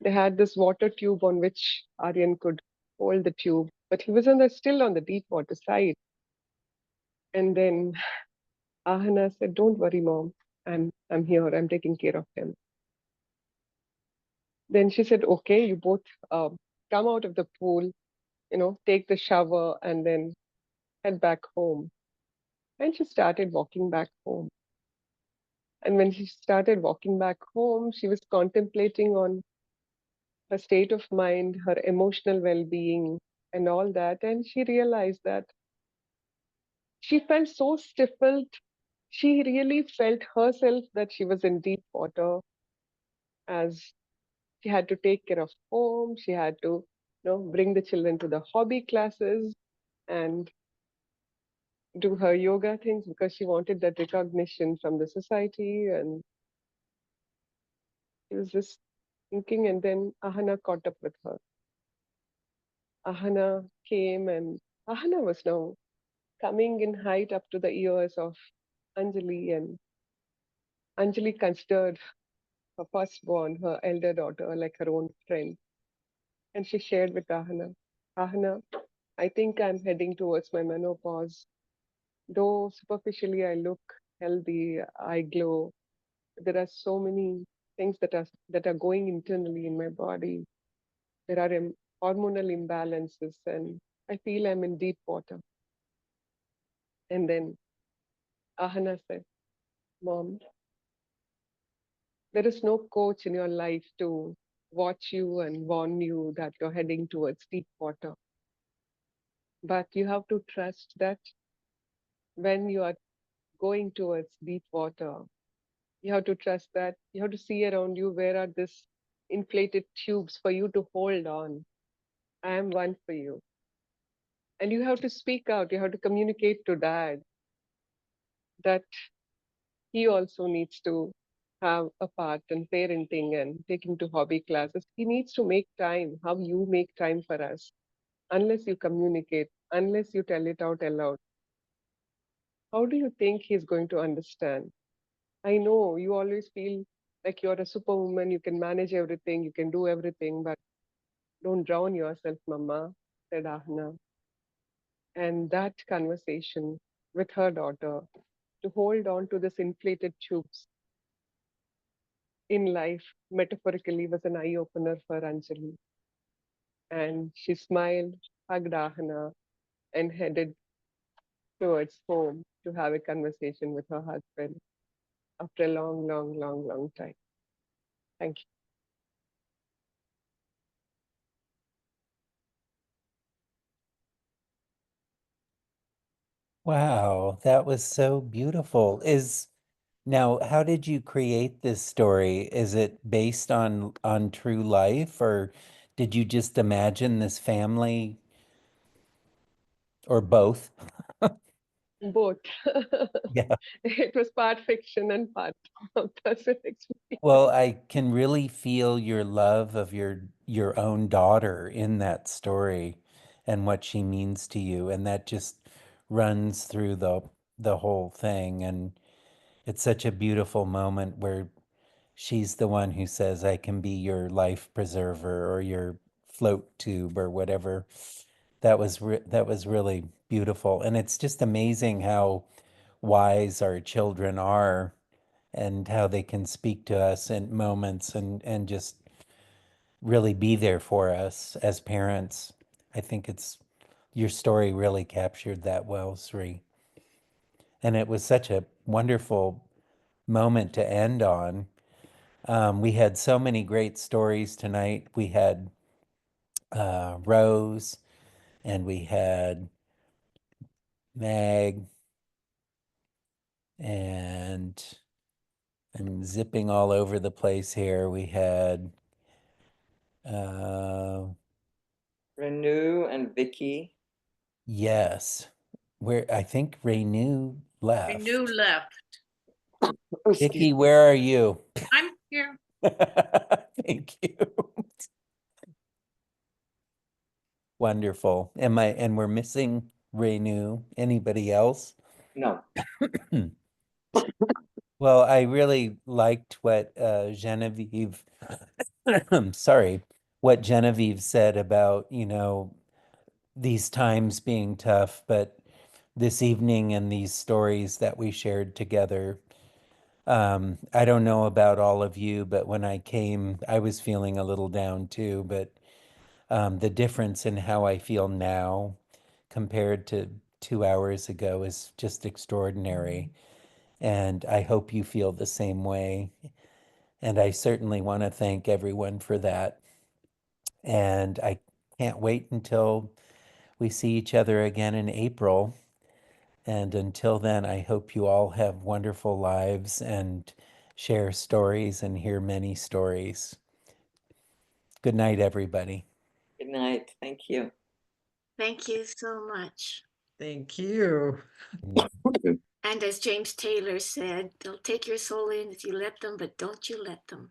they had this water tube on which Aryan could hold the tube, but he was still on the deep water side. And then Ahana said, don't worry, Mom. I'm here. I'm taking care of him. Then she said, okay, you both come out of the pool, take the shower and then head back home. And she started walking back home. And when she started walking back home, she was contemplating on her state of mind, her emotional well-being and all that. And she realized that she felt so stifled. She really felt herself that she was in deep water, as she had to take care of home. She had to, bring the children to the hobby classes and do her yoga things because she wanted that recognition from the society. And she was just thinking, and then Ahana caught up with her. Ahana came, and Ahana was now coming in height up to the ears of Anjali, and Anjali considered her firstborn, her elder daughter, like her own friend. And she shared with Ahana, Ahana, I think I'm heading towards my menopause. Though superficially I look healthy, I glow, there are so many things that are going internally in my body. There are hormonal imbalances, and I feel I'm in deep water. And then Ahana said, Mom, there is no coach in your life to watch you and warn you that you're heading towards deep water. But you have to trust that when you are going towards deep water, you have to trust that you have to see around you where are these inflated tubes for you to hold on. I am one for you. And you have to speak out, you have to communicate to dad that he also needs to have a part in parenting and taking to hobby classes. He needs to make time, how you make time for us. Unless you communicate, unless you tell it out aloud, how do you think he's going to understand? I know you always feel like you're a superwoman, you can manage everything, you can do everything, but don't drown yourself, Mama, said Ahna. And that conversation with her daughter to hold on to this inflated tubes in life, metaphorically, was an eye opener for Anjali. And she smiled, hugged Ahna, and headed towards home to have a conversation with her husband after a long, long, long, long time. Thank you. Wow, that was so beautiful. Now, how did you create this story? Is it based on true life, or did you just imagine this family, or both? Both. Yeah. It was part fiction and part personal experience. Well, I can really feel your love of your own daughter in that story and what she means to you, and that just runs through the whole thing. And it's such a beautiful moment where she's the one who says, I can be your life preserver or your float tube or whatever. That was really beautiful. And it's just amazing how wise our children are and how they can speak to us in moments and just really be there for us as parents. I think it's your story really captured that well, Sri. And it was such a wonderful moment to end on. We had so many great stories tonight. We had Rose, and we had Mag, and I'm zipping all over the place here. We had Renew and Vicky. yes, where I think Renew left. Renew left. Vicky, where are you? I'm here. Thank you. Wonderful. And we're missing Renew. Anybody else? No. Well, I really liked what Genevieve, sorry, what Genevieve said about, these times being tough, but this evening and these stories that we shared together. I don't know about all of you, but when I came, I was feeling a little down too, but the difference in how I feel now compared to 2 hours ago is just extraordinary. And I hope you feel the same way. And I certainly want to thank everyone for that. And I can't wait until we see each other again in April. And until then, I hope you all have wonderful lives and share stories and hear many stories. Good night, everybody. Good night. Thank you. Thank you so much. Thank you. And as James Taylor said, they'll take your soul in if you let them, but don't you let them.